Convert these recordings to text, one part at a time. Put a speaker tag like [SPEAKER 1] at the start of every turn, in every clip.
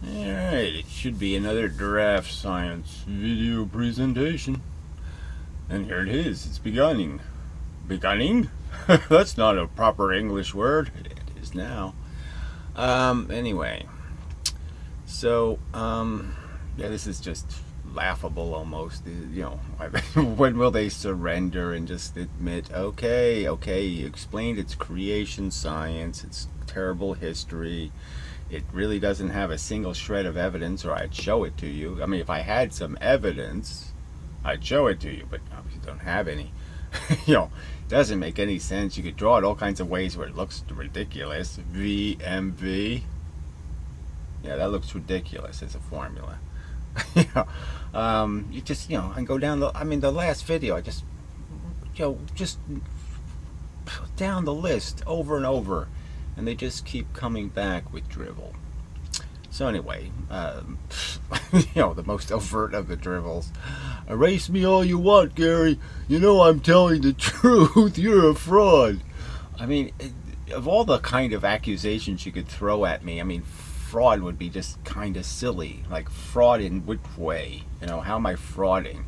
[SPEAKER 1] Alright, it should be another DraftScience video presentation. And here it is, it's beginning. Beginning? That's not a proper English word. It is now. Anyway. So, yeah, this is just laughable almost. You know, when will they surrender and just admit, okay, you explained it's creation science, it's terrible history. It really doesn't have a single shred of evidence, or I'd show it to you. I mean, if I had some evidence, I'd show it to you, but obviously don't have any. You know, it doesn't make any sense. You could draw it all kinds of ways where it looks ridiculous. VMV. Yeah, that looks ridiculous as a formula. You know, you just, you know, I go down the last video, I just, you know, just down the list over and over. And they just keep coming back with drivel. So anyway, you know, the most overt of the drivels. Erase me all you want, Gary. You know I'm telling the truth. You're a fraud. I mean, of all the kind of accusations you could throw at me, I mean, fraud would be just kind of silly. Like, fraud in which way? You know, how am I frauding?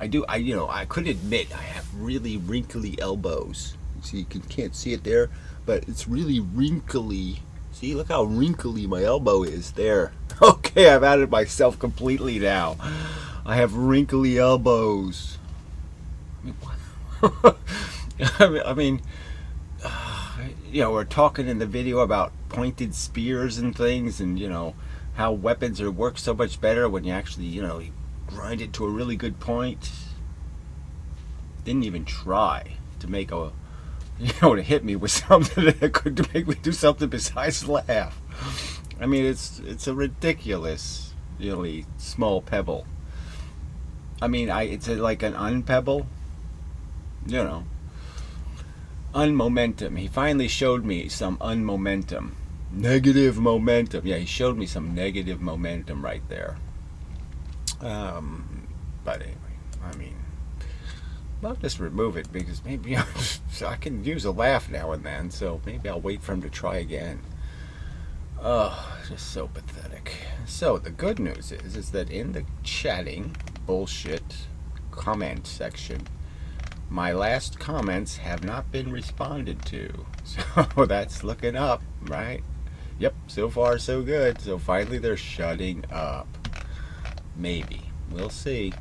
[SPEAKER 1] You know, I could admit I have really wrinkly elbows. See, you can't see it there, but it's really wrinkly. See, look how wrinkly my elbow is there. Okay, I've added myself completely now. I have wrinkly elbows. I mean, what? I mean, you know, we're talking in the video about pointed spears and things, and you know how weapons work so much better when you actually, you know, you grind it to a really good point. Didn't even try to make a, you know, to hit me with something that could make me do something besides laugh. I mean, it's a ridiculous, really small pebble. I mean, it's like an unpebble, you know. Unmomentum. He finally showed me some unmomentum. Negative momentum. Yeah, he showed me some negative momentum right there. But anyway, I mean, I'll just remove it because maybe I can use a laugh now and then, so maybe I'll wait for him to try again. Oh, just so pathetic. So the good news is that in the chatting bullshit comment section, my last comments have not been responded to. So that's looking up, right? Yep, so far so good. So finally they're shutting up. Maybe. We'll see.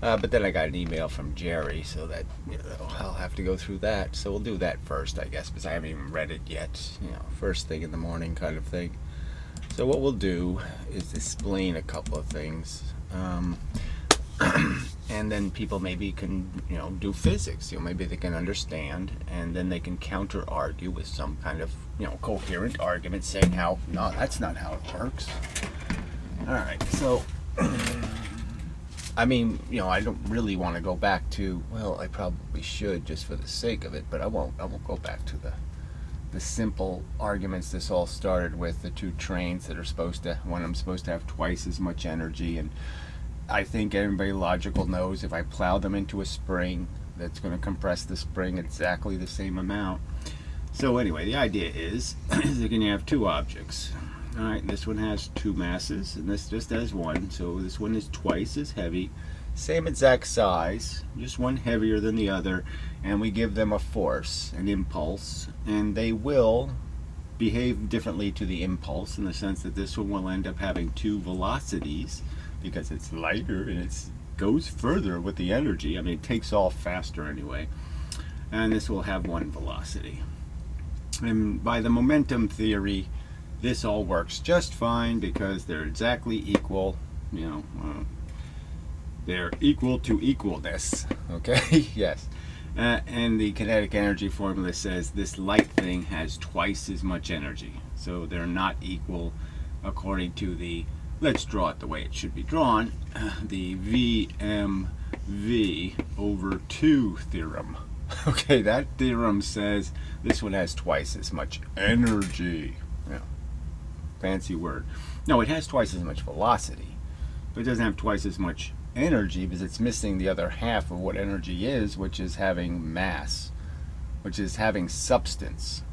[SPEAKER 1] But then I got an email from Jerry, so that, you know, I'll have to go through that. So we'll do that first, I guess, because I haven't even read it yet. You know, first thing in the morning kind of thing. So what we'll do is explain a couple of things. And then people maybe can, you know, do physics. You know, maybe they can understand, and then they can counter-argue with some kind of, you know, coherent argument saying how, no, that's not how it works. All right, so I mean, you know, I don't really want to go back to, well, I probably should just for the sake of it, but I won't go back to the simple arguments this all started with, the two trains that are supposed to, one of them supposed to have twice as much energy, and I think everybody logical knows if I plow them into a spring, that's going to compress the spring exactly the same amount. So anyway, the idea is you're going to have two objects. Alright, this one has two masses, and this just has one, so this one is twice as heavy, same exact size, just one heavier than the other, and we give them a force, an impulse, and they will behave differently to the impulse in the sense that this one will end up having two velocities because it's lighter and it goes further with the energy. I mean, it takes off faster anyway, and this will have one velocity. And by the momentum theory, this all works just fine because they're exactly equal, you know, they're equal to equalness, okay? Yes. And the kinetic energy formula says this light thing has twice as much energy. So they're not equal according to the, let's draw it the way it should be drawn, the VMV over 2 theorem. Okay, that theorem says this one has twice as much energy. Yeah. Fancy word. No, it has twice as much velocity, but it doesn't have twice as much energy because it's missing the other half of what energy is, which is having mass, which is having substance.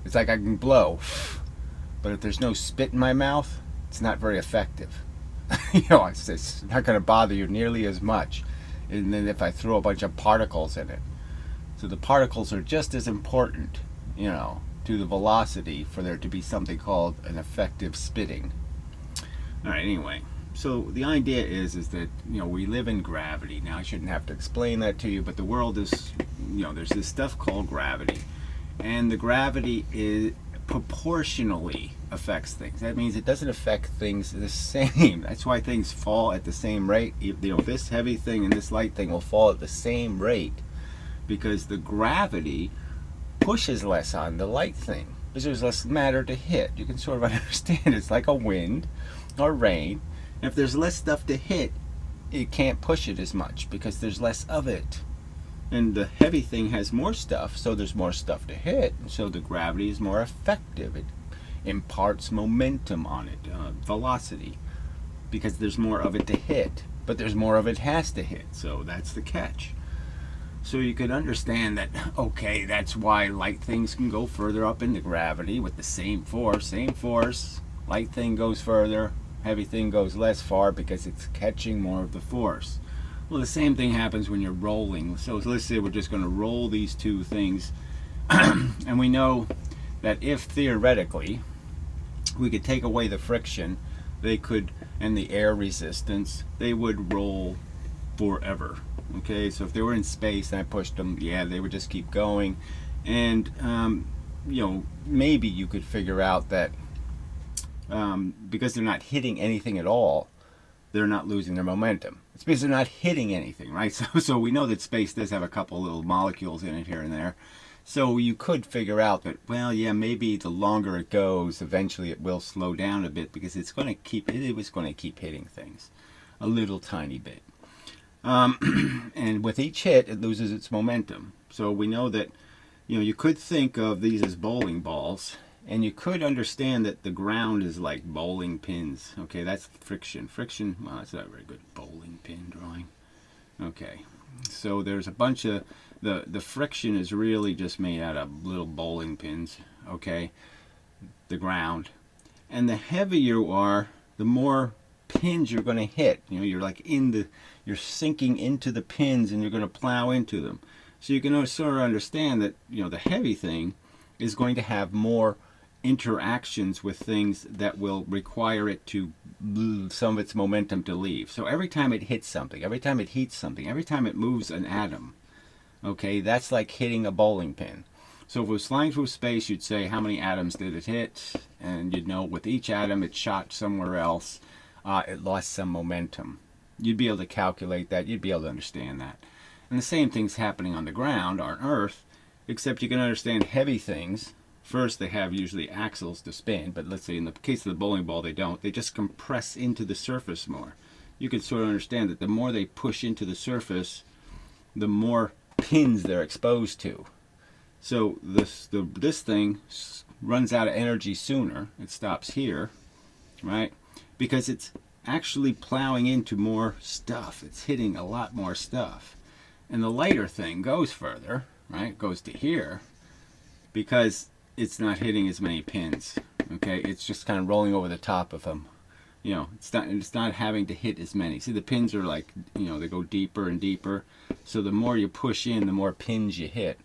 [SPEAKER 1] It's like I can blow, But if there's no spit in my mouth, it's not very effective. It's not going to bother you nearly as much. And then if I throw a bunch of particles in it. So the particles are just as important, to the velocity for there to be something called an effective spitting. All right, anyway. So the idea is that, we live in gravity. Now, I shouldn't have to explain that to you, but the world is, there's this stuff called gravity. And the gravity is proportionally affects things. That means it doesn't affect things the same. That's why things fall at the same rate. This heavy thing and this light thing will fall at the same rate because the gravity pushes less on the light thing because there's less matter to hit. You can sort of understand it's like a wind or rain. And if there's less stuff to hit, it can't push it as much because there's less of it. And the heavy thing has more stuff, so there's more stuff to hit, and so the gravity is more effective. It imparts momentum on it, velocity, because there's more of it to hit, but there's more of it has to hit, so that's the catch. So you could understand that, okay, that's why light things can go further up into gravity with the same force, light thing goes further, heavy thing goes less far because it's catching more of the force. Well, the same thing happens when you're rolling. So let's say we're just going to roll these two things. And we know that if theoretically we could take away the friction, they could, and the air resistance, they would roll forever. Okay, so if they were in space and I pushed them, they would just keep going. And, maybe you could figure out that because they're not hitting anything at all, they're not losing their momentum. It's because they're not hitting anything, right? So we know that space does have a couple little molecules in it here and there. So you could figure out that, maybe the longer it goes, eventually it will slow down a bit because it was going to keep hitting things a little tiny bit. And with each hit, it loses its momentum. So we know that, you could think of these as bowling balls. And you could understand that the ground is like bowling pins. Okay, that's friction. Friction, well, that's not a very good bowling pin drawing. Okay, so there's a bunch of, the friction is really just made out of little bowling pins, okay, the ground. And the heavier you are, the more pins you're going to hit. You're like you're sinking into the pins and you're going to plow into them. So you can sort of understand that, the heavy thing is going to have more interactions with things that will require it to some of its momentum to leave. So every time it hits something, every time it heats something, every time it moves an atom, okay, that's like hitting a bowling pin. So if it was flying through space, you'd say how many atoms did it hit, and you'd know with each atom it shot somewhere else, it lost some momentum. You'd be able to calculate that, you'd be able to understand that. And the same thing's happening on the ground, on Earth, except you can understand heavy things. First, they have usually axles to spin, but let's say in the case of the bowling ball, they don't. They just compress into the surface more. You can sort of understand that the more they push into the surface, the more pins they're exposed to. So this thing runs out of energy sooner. It stops here, right? Because it's actually plowing into more stuff. It's hitting a lot more stuff. And the lighter thing goes further, right? It goes to here because it's not hitting as many pins. Okay, it's just kind of rolling over the top of them. It's not having to hit as many. See, the pins are like, they go deeper and deeper. So the more you push in, the more pins you hit.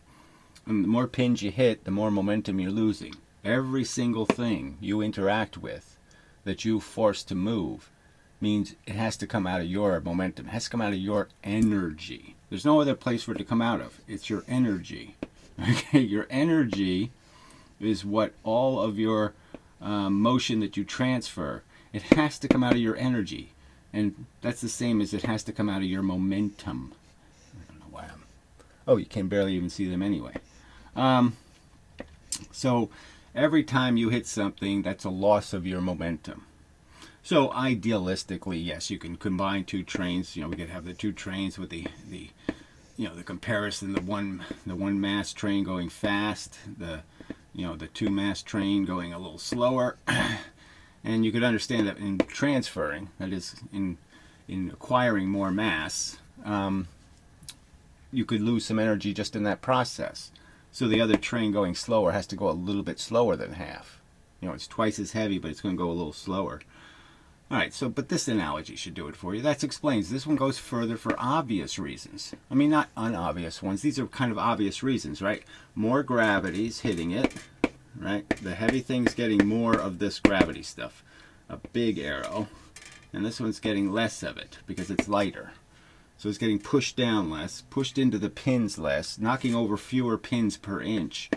[SPEAKER 1] And the more pins you hit, the more momentum you're losing. Every single thing you interact with that you force to move means it has to come out of your momentum. It has to come out of your energy. There's no other place for it to come out of. It's your energy. Okay, your energy is what all of your motion that you transfer, it has to come out of your energy. And that's the same as it has to come out of your momentum. I don't know why oh, you can barely even see them anyway. So every time you hit something, that's a loss of your momentum. So idealistically, yes, you can combine two trains. We could have the two trains with the comparison, the one mass train going fast, the two mass train going a little slower. And you could understand that in transferring, that is in acquiring more mass, you could lose some energy just in that process. So the other train going slower has to go a little bit slower than half. You know, it's twice as heavy, but it's going to go a little slower. All right, so, but this analogy should do it for you. That explains. This one goes further for obvious reasons. I mean, not unobvious ones. These are kind of obvious reasons, right? More gravity's hitting it, right? The heavy thing's getting more of this gravity stuff. A big arrow. And this one's getting less of it because it's lighter. So it's getting pushed down less, pushed into the pins less, knocking over fewer pins per inch,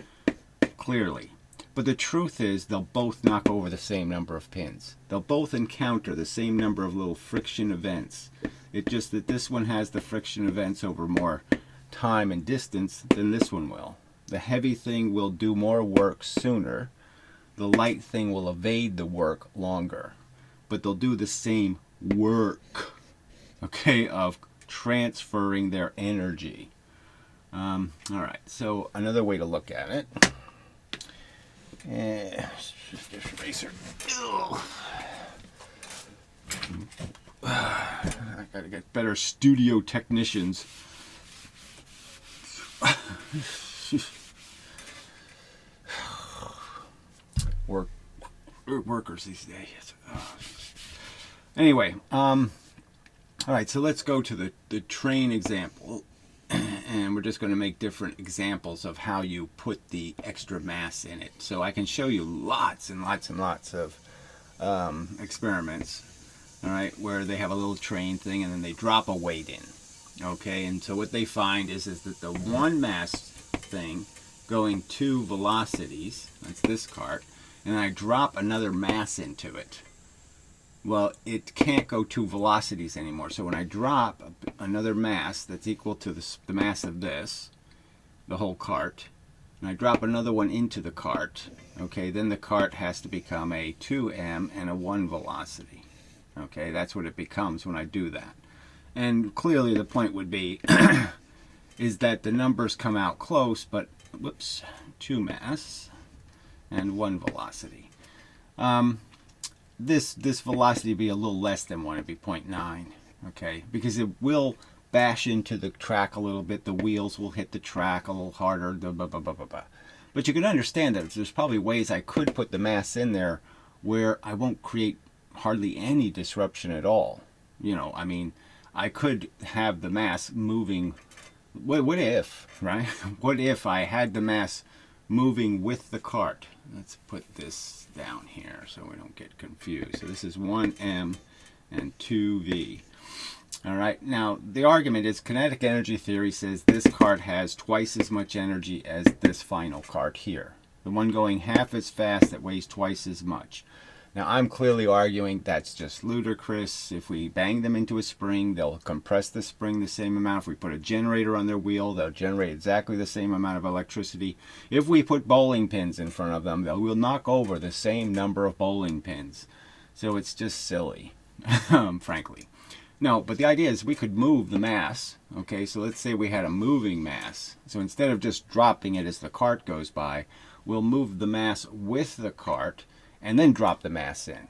[SPEAKER 1] clearly. But the truth is they'll both knock over the same number of pins. They'll both encounter the same number of little friction events. It's just that this one has the friction events over more time and distance than this one will. The heavy thing will do more work sooner. The light thing will evade the work longer. But they'll do the same work, okay, of transferring their energy. All right, so another way to look at it. Just get your eraser. I gotta get better studio technicians. Workers these days. Anyway, all right, so let's go to the train example. And we're just going to make different examples of how you put the extra mass in it. So I can show you lots and lots and lots of experiments, all right, where they have a little train thing and then they drop a weight in, okay? And so what they find is that the one mass thing going 2 velocities, that's this cart, and I drop another mass into it. Well, it can't go 2 velocities anymore. So when I drop another mass that's equal to the mass of this, the whole cart, and I drop another one into the cart, okay, then the cart has to become a 2m and a 1 velocity. Okay, that's what it becomes when I do that. And clearly the point would be is that the numbers come out close, but, whoops, 2 mass and 1 velocity. This velocity would be a little less than 1, it'd be 0.9, okay, because it will bash into the track a little bit, the wheels will hit the track a little harder, blah, blah, blah, blah, blah. But you can understand that there's probably ways I could put the mass in there where I won't create hardly any disruption at all. You know, I mean, I could have the mass moving, what if, right? What if I had the mass moving with the cart? Let's put this down here so we don't get confused. So this is 1m and 2v. All right, now the argument is kinetic energy theory says this cart has twice as much energy as this final cart here. The one going half as fast that weighs twice as much. Now I'm clearly arguing that's just ludicrous. If we bang them into a spring, they'll compress the spring the same amount. If we put a generator on their wheel, they'll generate exactly the same amount of electricity. If we put bowling pins in front of them, they will knock over the same number of bowling pins. So it's just silly, frankly. No, but the idea is we could move the mass. Okay, so let's say we had a moving mass. So instead of just dropping it as the cart goes by, we'll move the mass with the cart and then drop the mass in.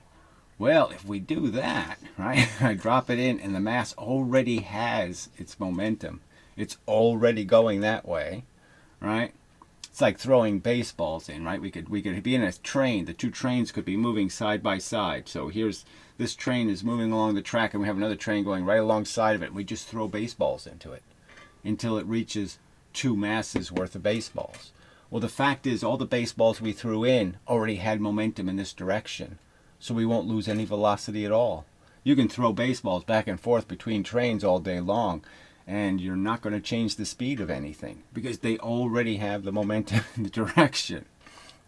[SPEAKER 1] Well, if we do that, right, I drop it in and the mass already has its momentum. It's already going that way, right? It's like throwing baseballs in, right? We could be in a train. The two trains could be moving side by side. So here's this train is moving along the track and we have another train going right alongside of it. We just throw baseballs into it until it reaches 2 masses worth of baseballs. Well, the fact is all the baseballs we threw in already had momentum in this direction. So we won't lose any velocity at all. You can throw baseballs back and forth between trains all day long and you're not going to change the speed of anything because they already have the momentum in the direction,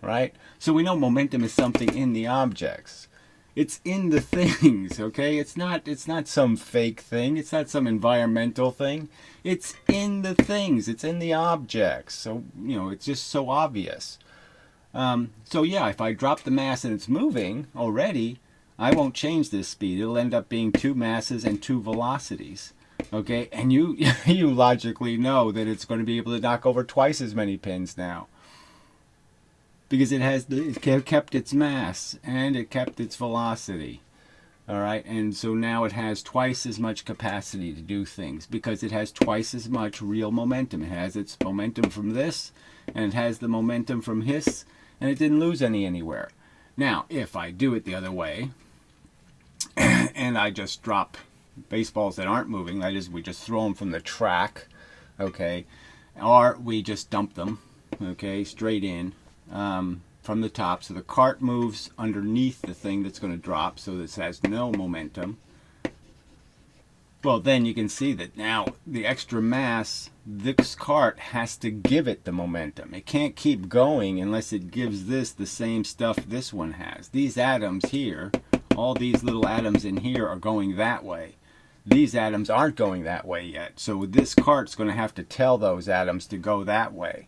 [SPEAKER 1] right? So we know momentum is something in the objects. It's in the things, okay? It's not some fake thing. It's not some environmental thing. It's in the things. It's in the objects. So, you know, it's just so obvious. So yeah, if I drop the mass and it's moving already, I won't change this speed. It'll end up being 2 masses and 2 velocities. Okay, and you you logically know that it's going to be able to knock over twice as many pins now. Because it kept its mass and it kept its velocity. All right, and so now it has twice as much capacity to do things because it has twice as much real momentum. It has its momentum from this and it has the momentum from this and it didn't lose any anywhere. Now, if I do it the other way, and I just drop baseballs that aren't moving, that is, we just throw them from the track, okay, or we just dump them, okay, straight in from the top, so the cart moves underneath the thing that's going to drop, so this has no momentum. Well, then you can see that now the extra mass, this cart has to give it the momentum. It can't keep going unless it gives this the same stuff this one has. These atoms here, all these little atoms in here are going that way. These atoms aren't going that way yet. So this cart's going to have to tell those atoms to go that way.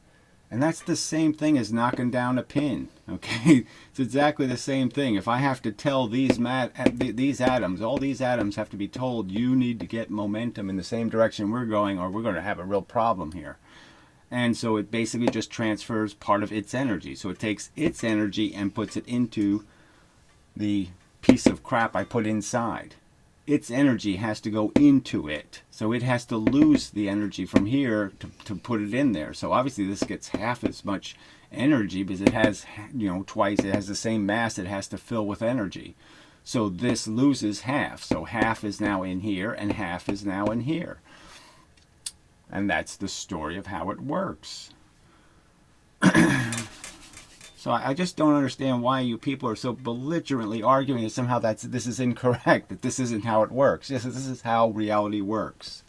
[SPEAKER 1] And that's the same thing as knocking down a pin, okay? It's exactly the same thing. If I have to tell these atoms, all these atoms have to be told, you need to get momentum in the same direction we're going, or we're going to have a real problem here. And so it basically just transfers part of its energy. So it takes its energy and puts it into the piece of crap I put inside. Its energy has to go into it. So it has to lose the energy from here to put it in there. So obviously this gets half as much energy because it has, twice, it has the same mass it has to fill with energy. So this loses half. So half is now in here and half is now in here. And that's the story of how it works. So I just don't understand why you people are so belligerently arguing that somehow this is incorrect, that this isn't how it works. Yes, this is how reality works.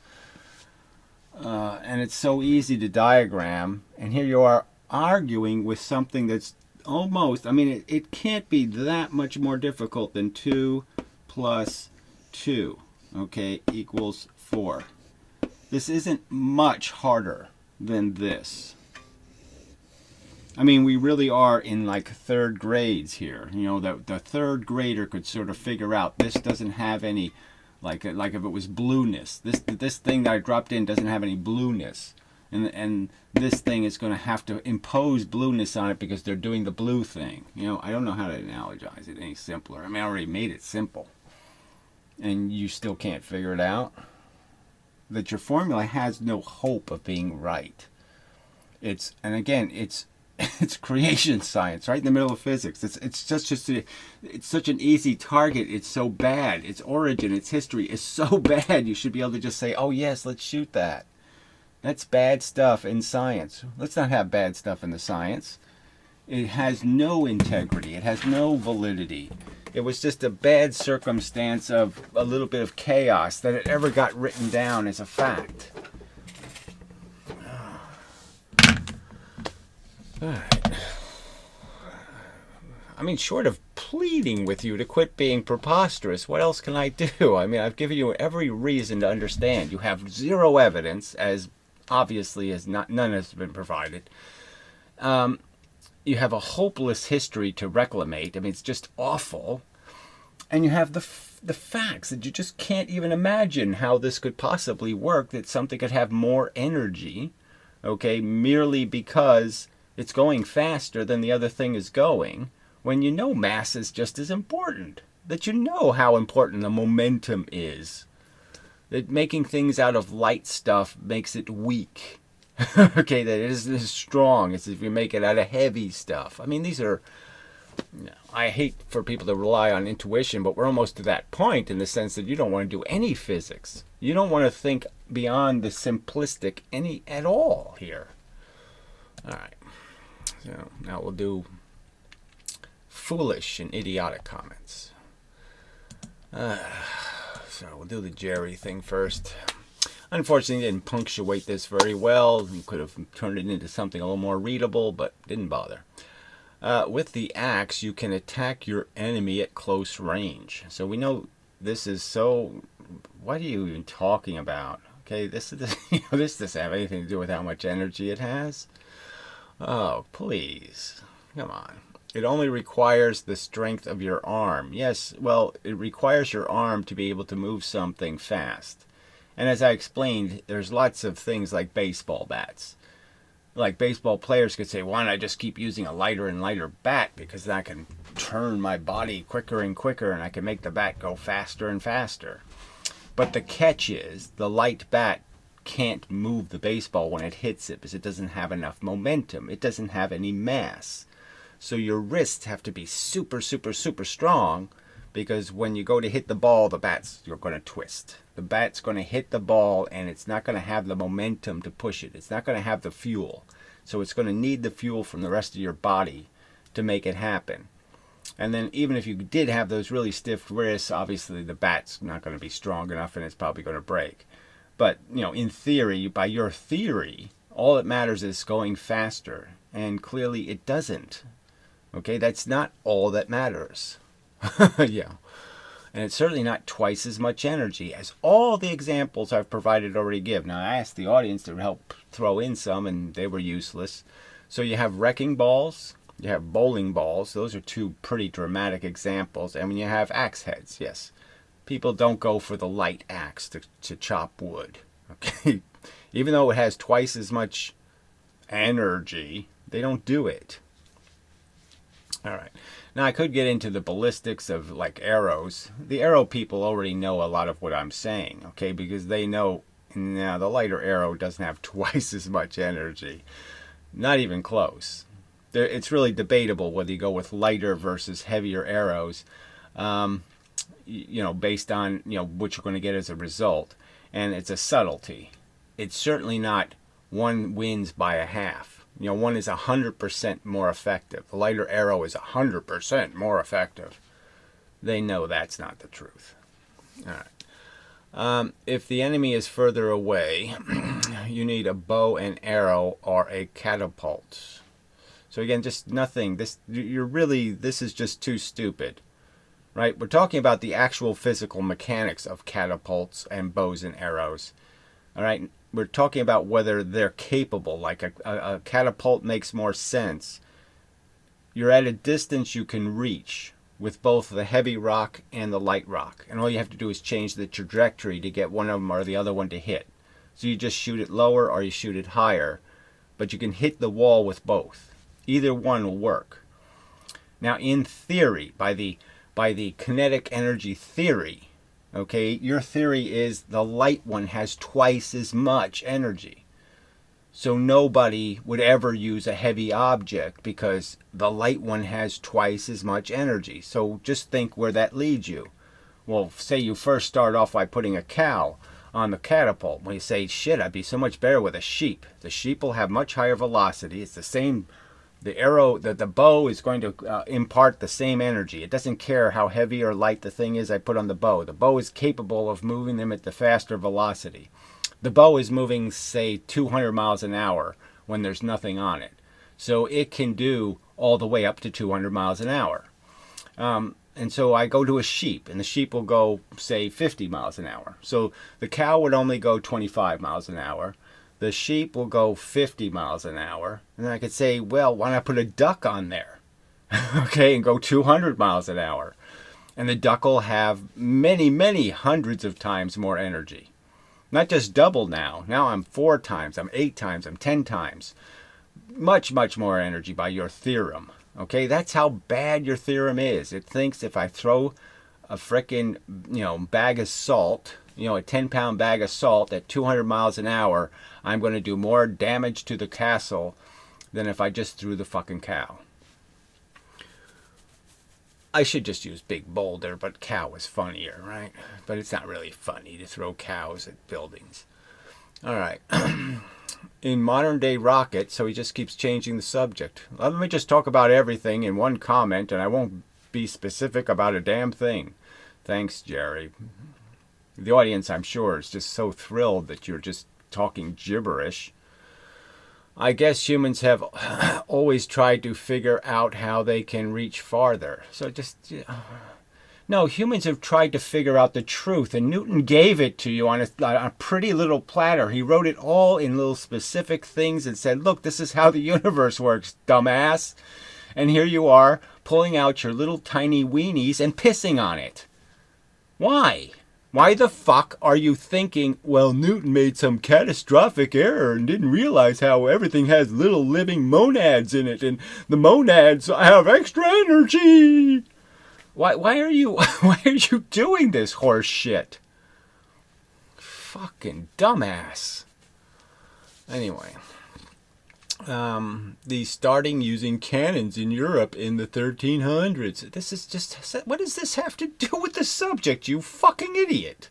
[SPEAKER 1] And it's so easy to diagram, and here you are arguing with something that's almost, it can't be that much more difficult than 2 plus 2, okay, equals 4. This isn't much harder than this. We really are in like third grades here. The third grader could sort of figure out this doesn't have any, like if it was blueness. This thing that I dropped in doesn't have any blueness. And this thing is going to have to impose blueness on it because they're doing the blue thing. I don't know how to analogize it any simpler. I already made it simple. And you still can't figure it out? That your formula has no hope of being right. It's creation science, right in the middle of physics. It's such an easy target. It's so bad. Its origin, its history is so bad. You should be able to just say, "Oh yes, let's shoot that." That's bad stuff in science. Let's not have bad stuff in the science. It has no integrity. It has no validity. It was just a bad circumstance of a little bit of chaos that it ever got written down as a fact. All right. Short of pleading with you to quit being preposterous, what else can I do? I've given you every reason to understand. You have zero evidence, as obviously as none has been provided. You have a hopeless history to reclamate. It's just awful. And you have the facts that you just can't even imagine how this could possibly work, that something could have more energy, okay, merely because it's going faster than the other thing is going, when mass is just as important. That how important the momentum is. That making things out of light stuff makes it weak. Okay, that it isn't as strong as if you make it out of heavy stuff. These are... I hate for people to rely on intuition, but we're almost to that point in the sense that you don't want to do any physics. You don't want to think beyond the simplistic at all here. All right. So now we'll do foolish and idiotic comments. So we'll do the Jerry thing first. Unfortunately, didn't punctuate this very well. We could have turned it into something a little more readable, but didn't bother. With the axe, you can attack your enemy at close range. So we know this is so... What are you even talking about? Okay, this doesn't have anything to do with how much energy it has. Oh, please. Come on. It only requires the strength of your arm. Yes, well, it requires your arm to be able to move something fast. And as I explained, there's lots of things like baseball bats. Like baseball players could say, why don't I just keep using a lighter and lighter bat, because then I can turn my body quicker and quicker and I can make the bat go faster and faster. But the catch is, the light bat can't move the baseball when it hits it because it doesn't have enough momentum. It doesn't have any mass. So your wrists have to be super, super, super strong, because when you go to hit the ball, you're going to twist. The bat's going to hit the ball, and it's not going to have the momentum to push it. It's not going to have the fuel. So it's going to need the fuel from the rest of your body to make it happen. And then even if you did have those really stiff wrists, obviously the bat's not going to be strong enough, and it's probably going to break. But, in theory, by your theory, all that matters is going faster. And clearly it doesn't. Okay, that's not all that matters. Yeah. And it's certainly not twice as much energy as all the examples I've provided already give. Now, I asked the audience to help throw in some, and they were useless. So you have wrecking balls, you have bowling balls. Those are two pretty dramatic examples. And when you have axe heads, yes. People don't go for the light axe to chop wood. Okay? Even though it has twice as much energy, they don't do it. All right. Now, I could get into the ballistics of, like, arrows. The arrow people already know a lot of what I'm saying, okay? Because they know, now, the lighter arrow doesn't have twice as much energy. Not even close. It's really debatable whether you go with lighter versus heavier arrows, based on, what you're going to get as a result. And it's a subtlety. It's certainly not one wins by a half. One is 100% more effective. The lighter arrow is 100% more effective. They know that's not the truth. All right. If the enemy is further away, you need a bow and arrow or a catapult. So again, just nothing. This is just too stupid. Right? We're talking about the actual physical mechanics of catapults and bows and arrows. All right? We're talking about whether they're capable. Like a catapult makes more sense. You're at a distance you can reach with both the heavy rock and the light rock. And all you have to do is change the trajectory to get one of them or the other one to hit. So you just shoot it lower or you shoot it higher. But you can hit the wall with both. Either one will work. Now, in theory, by the kinetic energy theory, okay, your theory is the light one has twice as much energy. So nobody would ever use a heavy object because the light one has twice as much energy. So just think where that leads you. Well, say you first start off by putting a cow on the catapult. Well, you say, shit, I'd be so much better with a sheep. The sheep will have much higher velocity. It's the same. The arrow, the bow is going to impart the same energy. It doesn't care how heavy or light the thing is I put on the bow. The bow is capable of moving them at the faster velocity. The bow is moving, say, 200 miles an hour when there's nothing on it. So it can do all the way up to 200 miles an hour. And so I go to a sheep, and the sheep will go, say, 50 miles an hour. So the cow would only go 25 miles an hour. The sheep will go 50 miles an hour. And then I could say, well, why not put a duck on there? Okay, and go 200 miles an hour. And the duck will have many, many hundreds of times more energy. Not just double now. Now I'm 4 times, I'm 8 times, I'm 10 times. Much, much more energy by your theorem. Okay, that's how bad your theorem is. It thinks if I throw a frickin', bag of salt, a 10-pound bag of salt at 200 miles an hour, I'm going to do more damage to the castle than if I just threw the fucking cow. I should just use big boulder, but cow is funnier, right? But it's not really funny to throw cows at buildings. All right. In modern day rockets, so he just keeps changing the subject. Let me just talk about everything in one comment, and I won't be specific about a damn thing. Thanks, Jerry. The audience, I'm sure, is just so thrilled that you're just talking gibberish. I guess humans have always tried to figure out how they can reach farther. So just... No, humans have tried to figure out the truth, and Newton gave it to you on a pretty little platter. He wrote it all in little specific things and said, look, this is how the universe works, dumbass. And here you are, pulling out your little tiny weenies and pissing on it. Why? Why the fuck are you thinking, well, Newton made some catastrophic error and didn't realize how everything has little living monads in it, and the monads have extra energy? Why are you doing this horse shit? Fucking dumbass. Anyway, the starting using cannons in Europe in the 1300s. This is just, what does this have to do with the subject, you fucking idiot?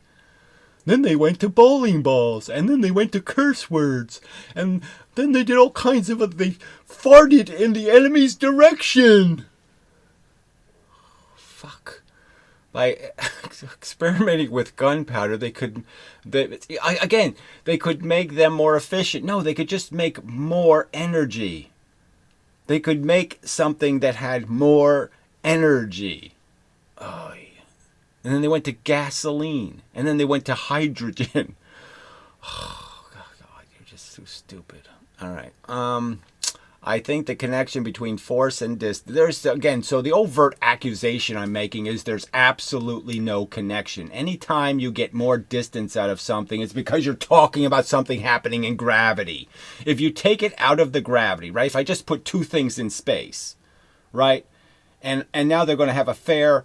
[SPEAKER 1] Then they went to bowling balls, and then they went to curse words, and then they did all kinds of, they farted in the enemy's direction. Fuck. By experimenting with gunpowder, they could make them more efficient. No, they could just make more energy. They could make something that had more energy. Oh, yeah. And then they went to gasoline. And then they went to hydrogen. Oh, God, you're just so stupid. All right. I think the connection between force and distance, so the overt accusation I'm making is there's absolutely no connection. Anytime you get more distance out of something, it's because you're talking about something happening in gravity. If you take it out of the gravity, right? If I just put two things in space, right? And now they're going to have a fair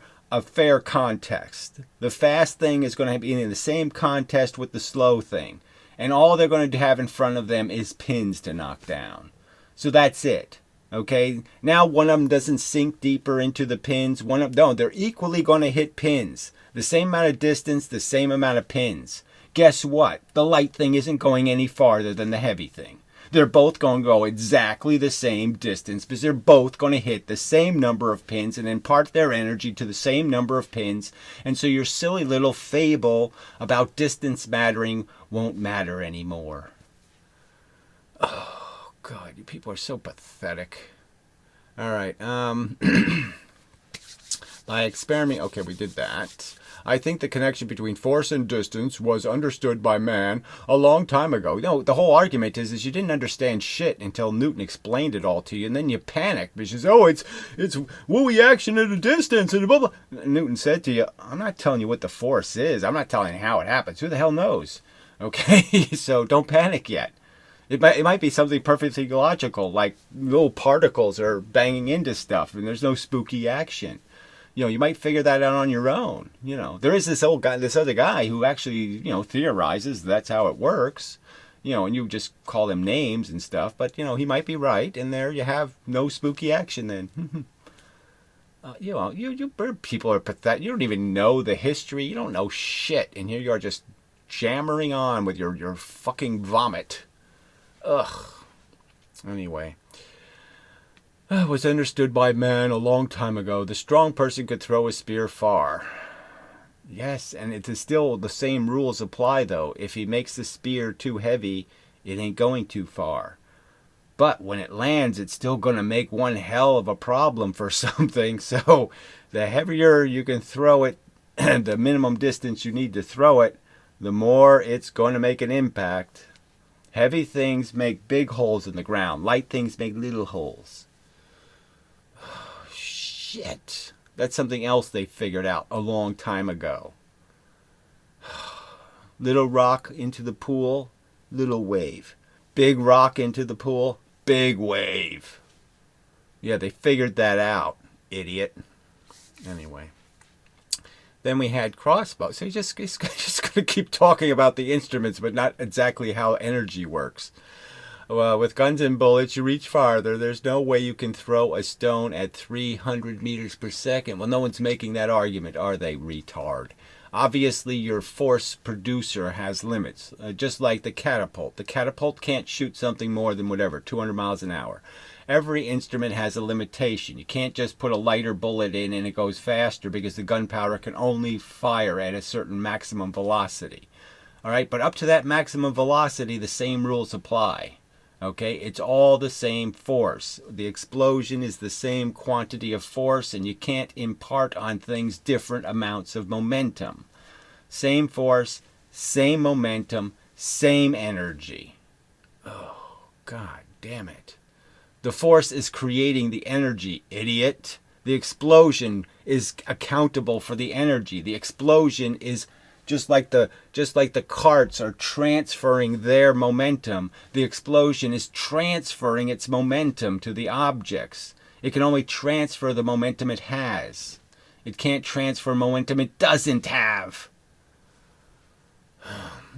[SPEAKER 1] context. The fast thing is going to be in the same contest with the slow thing. And all they're going to have in front of them is pins to knock down. So that's it. Okay. Now one of them doesn't sink deeper into the pins. They're equally going to hit pins. The same amount of distance, the same amount of pins. Guess what? The light thing isn't going any farther than the heavy thing. They're both going to go exactly the same distance because they're both going to hit the same number of pins and impart their energy to the same number of pins. And so your silly little fable about distance mattering won't matter anymore. Oh. God, you people are so pathetic. All right. By experiment, okay, we did that. I think the connection between force and distance was understood by man a long time ago. The whole argument is you didn't understand shit until Newton explained it all to you, and then you panicked because, it's wooey action at a distance, and blah, blah. Newton said to you, I'm not telling you what the force is. I'm not telling you how it happens. Who the hell knows? Okay, so don't panic yet. It might be something perfectly logical, like little particles are banging into stuff and there's no spooky action. You might figure that out on your own. There is this other guy who actually, theorizes that's how it works. And you just call them names and stuff, but he might be right, and there you have no spooky action then. You people are pathetic. You don't even know the history. You don't know shit, and here you are just jammering on with your fucking vomit. Ugh. Anyway. It was understood by man a long time ago. The strong person could throw a spear far. Yes, and it is still the same rules apply, though. If he makes the spear too heavy, it ain't going too far. But when it lands, it's still going to make one hell of a problem for something. So the heavier you can throw it, the minimum distance you need to throw it, the more it's going to make an impact. Heavy things make big holes in the ground. Light things make little holes. Oh, shit. That's something else they figured out a long time ago. Little rock into the pool, little wave. Big rock into the pool, big wave. Yeah, they figured that out, idiot. Anyway. Then we had crossbows. So he's just going to keep talking about the instruments, but not exactly how energy works. Well, with guns and bullets, you reach farther. There's no way you can throw a stone at 300 meters per second. Well, no one's making that argument, are they, retard? Obviously, your force producer has limits, just like the catapult. The catapult can't shoot something more than 200 miles an hour. Every instrument has a limitation. You can't just put a lighter bullet in and it goes faster because the gunpowder can only fire at a certain maximum velocity. All right, but up to that maximum velocity, the same rules apply. Okay, it's all the same force. The explosion is the same quantity of force, and you can't impart on things different amounts of momentum. Same force, same momentum, same energy. Oh, God damn it. The force is creating the energy, idiot. The explosion is accountable for the energy. The explosion is just like the carts are transferring their momentum. The explosion is transferring its momentum to the objects. It can only transfer the momentum it has. It can't transfer momentum it doesn't have.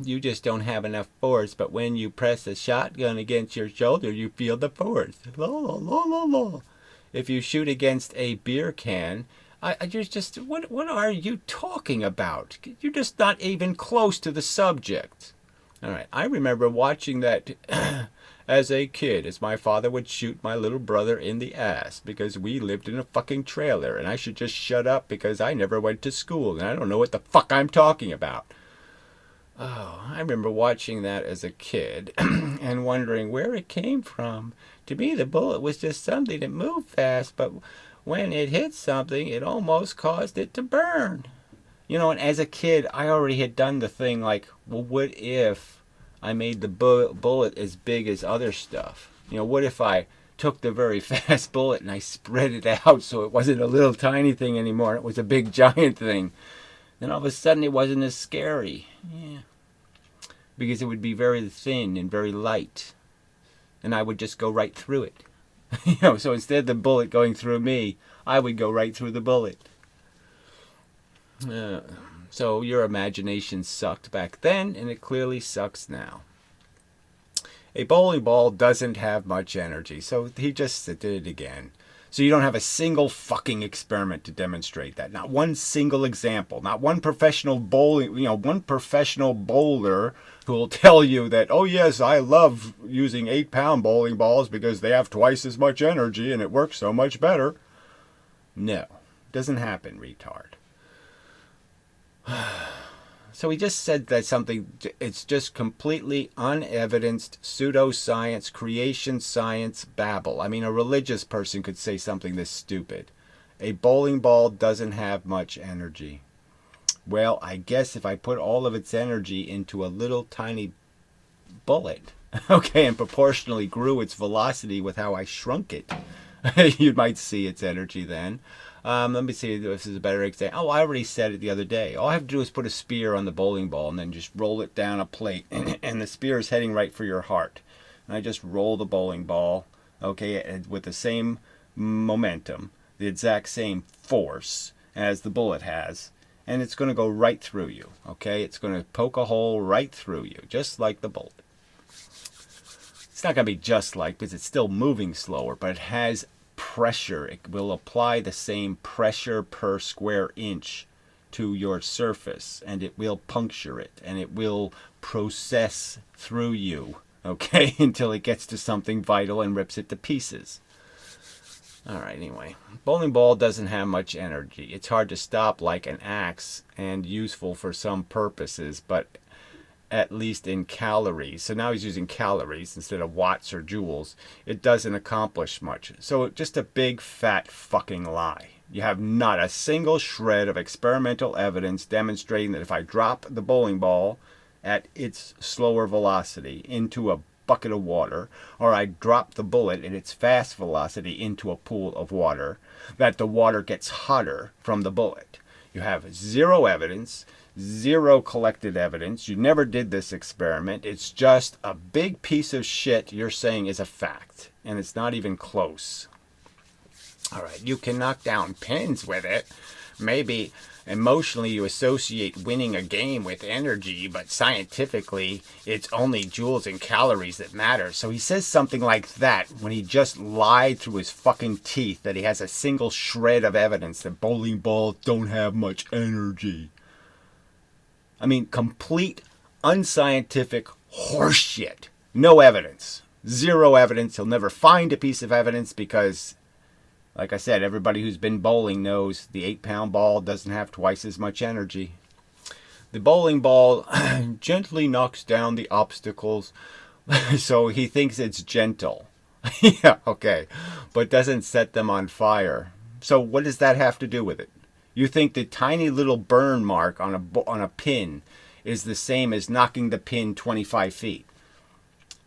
[SPEAKER 2] you just don't have enough force. But when you press a shotgun against your shoulder, you feel the force. La, la, la, la, la. If you shoot against a beer can, you're just, what are you talking about? You're just not even close to the subject. All right, I remember watching that as a kid, as my father would shoot my little brother in the ass because we lived in a fucking trailer and I should just shut up because I never went to school and I don't know what the fuck I'm talking about. Oh, I remember watching that as a kid and wondering where it came from. To me, the bullet was just something that moved fast, but when it hit something, it almost caused it to burn. You know, and as a kid, I already had done the thing like, well, what if I made the bullet as big as other stuff? You know, what if I took the very fast bullet and I spread it out so it wasn't a little tiny thing anymore, it was a big giant thing. Then all of a sudden it wasn't as scary. Yeah. Because it would be very thin and very light. And I would just go right through it. You know, so instead of the bullet going through me, I would go right through the bullet. So your imagination sucked back then, and it clearly sucks now. A bowling ball doesn't have much energy, so he just did it again. So you don't have a single fucking experiment to demonstrate that. Not one single example. Not one professional bowling, one professional bowler who will tell you that, oh yes, I love using 8-pound bowling balls because they have twice as much energy and it works so much better. No, doesn't happen, retard. So he just said that something, it's just completely unevidenced pseudoscience, creation science babble. I mean, a religious person could say something this stupid. A bowling ball doesn't have much energy. Well, I guess if I put all of its energy into a little tiny bullet, okay, and proportionally grew its velocity with how I shrunk it, you might see its energy then. Let me see if this is a better example. Oh, I already said it the other day. All I have to do is put a spear on the bowling ball and then just roll it down a plate. And the spear is heading right for your heart. And I just roll the bowling ball, okay, with the same momentum, the exact same force as the bullet has. And it's going to go right through you, okay? It's going to poke a hole right through you, just like the bullet. It's not going to be just like, because it's still moving slower, but it has pressure. It will apply the same pressure per square inch to your surface, and it will puncture it, and it will process through you, okay, until it gets to something vital and rips it to pieces. Alright, anyway. Bowling ball doesn't have much energy. It's hard to stop like an axe and useful for some purposes, but at least in calories. So now he's using calories instead of watts or joules. It doesn't accomplish much. So just a big fat fucking lie. You have not a single shred of experimental evidence demonstrating that if I drop the bowling ball at its slower velocity into a bucket of water, or I drop the bullet at its fast velocity into a pool of water, that the water gets hotter from the bullet. You have zero evidence, zero collected evidence. You never did this experiment. It's just a big piece of shit you're saying is a fact, and it's not even close. All right, you can knock down pins with it. Maybe emotionally you associate winning a game with energy, but scientifically it's only joules and calories that matter. So he says something like that when he just lied through his fucking teeth that he has a single shred of evidence that bowling balls don't have much energy. I mean, complete unscientific horseshit. No evidence. Zero evidence. He'll never find a piece of evidence because, like I said, everybody who's been bowling knows the 8-pound ball doesn't have twice as much energy. The bowling ball gently knocks down the obstacles, so he thinks it's gentle. Yeah, okay, but doesn't set them on fire. So what does that have to do with it? You think the tiny little burn mark on a pin is the same as knocking the pin 25 feet.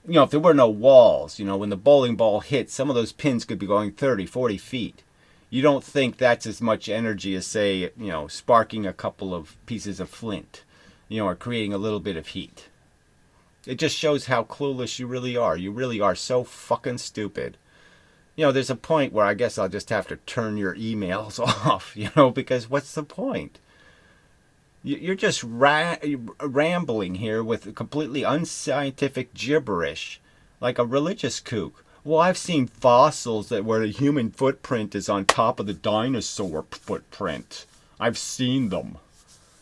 [SPEAKER 2] You know, if there were no walls, when the bowling ball hits, some of those pins could be going 30, 40 feet. You don't think that's as much energy as, say, sparking a couple of pieces of flint, or creating a little bit of heat. It just shows how clueless you really are. You really are so fucking stupid. There's a point where I guess I'll just have to turn your emails off, because what's the point? You're just rambling here with completely unscientific gibberish, like a religious kook. Well, I've seen fossils that where the human footprint is on top of the dinosaur footprint. I've seen them.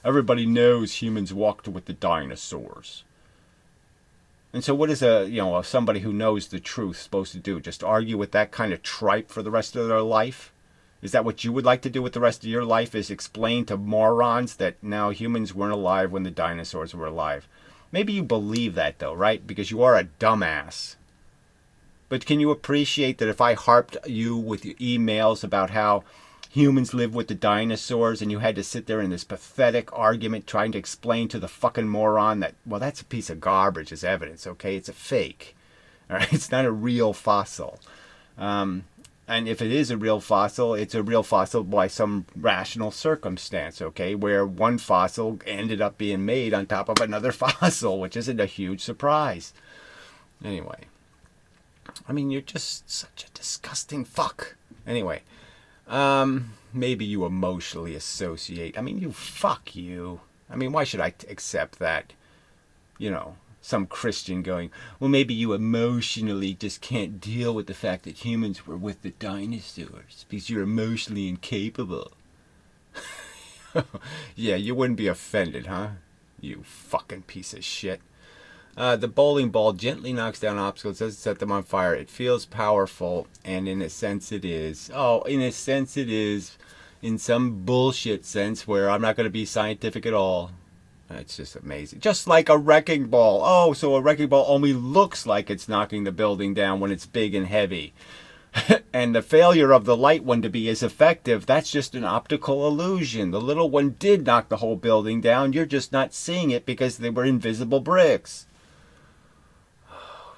[SPEAKER 2] Everybody knows humans walked with the dinosaurs. And so what is somebody who knows the truth supposed to do? Just argue with that kind of tripe for the rest of their life? Is that what you would like to do with the rest of your life, is explain to morons that now humans weren't alive when the dinosaurs were alive? Maybe you believe that though, right? Because you are a dumbass. But can you appreciate that if I harped you with your emails about how humans lived with the dinosaurs and you had to sit there in this pathetic argument trying to explain to the fucking moron that, well, that's a piece of garbage as evidence, okay? It's a fake. All right? It's not a real fossil. And if it is a real fossil, it's a real fossil by some rational circumstance, okay? Where one fossil ended up being made on top of another fossil, which isn't a huge surprise. Anyway. I mean, you're just such a disgusting fuck. Anyway. Maybe you emotionally associate. I mean, fuck you. I mean, why should I accept that? You know, some Christian going, well, maybe you emotionally just can't deal with the fact that humans were with the dinosaurs because you're emotionally incapable. Yeah, you wouldn't be offended, huh? You fucking piece of shit. The bowling ball gently knocks down obstacles, doesn't set them on fire. It feels powerful, and in a sense it is. Oh, in a sense it is. In some bullshit sense where I'm not going to be scientific at all. It's just amazing. Just like a wrecking ball. Oh, so a wrecking ball only looks like it's knocking the building down when it's big and heavy. And the failure of the light one to be as effective, that's just an optical illusion. The little one did knock the whole building down. You're just not seeing it because they were invisible bricks.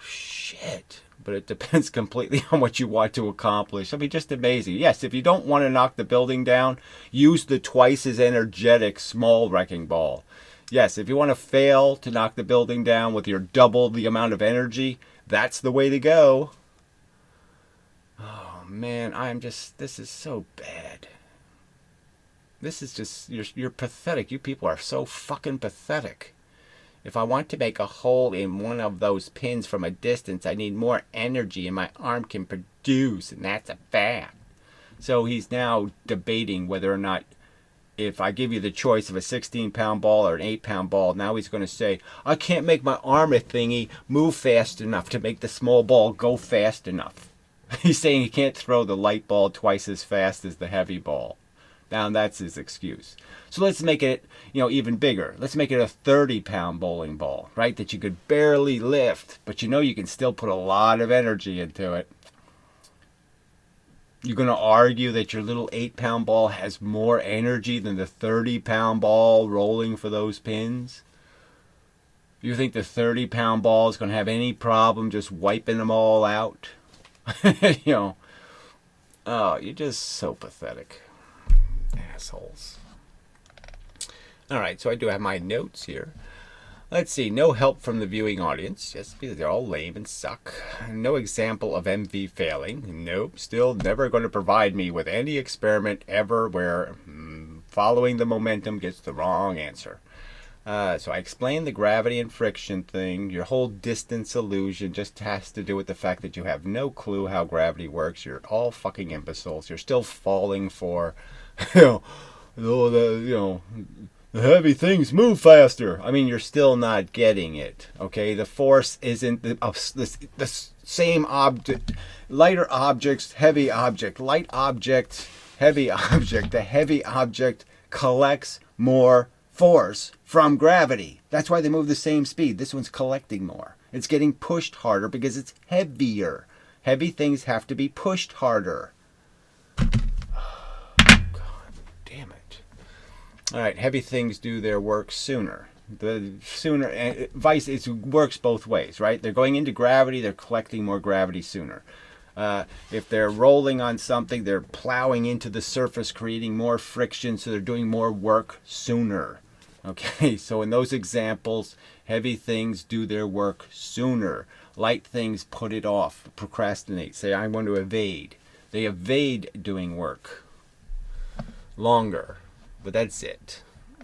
[SPEAKER 2] Shit. But it depends completely on what you want to accomplish. I mean, just amazing. Yes, if you don't want to knock the building down, use the twice as energetic small wrecking ball. Yes, if you want to fail to knock the building down with your double the amount of energy, that's the way to go. Oh, man, this is so bad. This is just, you're pathetic. You people are so fucking pathetic. If I want to make a hole in one of those pins from a distance, I need more energy than my arm can produce, and that's a fact. So he's now debating whether or not, if I give you the choice of a 16-pound ball or an 8-pound ball, now he's going to say, I can't make my arm thingy move fast enough to make the small ball go fast enough. He's saying he can't throw the light ball twice as fast as the heavy ball. Now that's his excuse. So let's make it, even bigger. Let's make it a 30-pound bowling ball, right? That you could barely lift, but you can still put a lot of energy into it. You're going to argue that your little 8-pound ball has more energy than the 30-pound ball rolling for those pins? You think the 30-pound ball is going to have any problem just wiping them all out? Oh, you're just so pathetic. Assholes. Alright, so I do have my notes here. Let's see. No help from the viewing audience. Just because they're all lame and suck. No example of MV failing. Nope. Still never going to provide me with any experiment ever where following the momentum gets the wrong answer. So I explained the gravity and friction thing. Your whole distance illusion just has to do with the fact that you have no clue how gravity works. You're all fucking imbeciles. You're still falling for, the heavy things move faster. I mean, you're still not getting it, okay? The force isn't the same object. Lighter objects, heavy object. Light object, heavy object. The heavy object collects more force from gravity. That's why they move the same speed. This one's collecting more. It's getting pushed harder because it's heavier. Heavy things have to be pushed harder. All right, heavy things do their work sooner. The sooner, it works both ways, right? They're going into gravity, they're collecting more gravity sooner. If they're rolling on something, they're plowing into the surface, creating more friction, so they're doing more work sooner. Okay, so in those examples, heavy things do their work sooner. Light things put it off, procrastinate, say, I want to evade. They evade doing work longer. But that's it.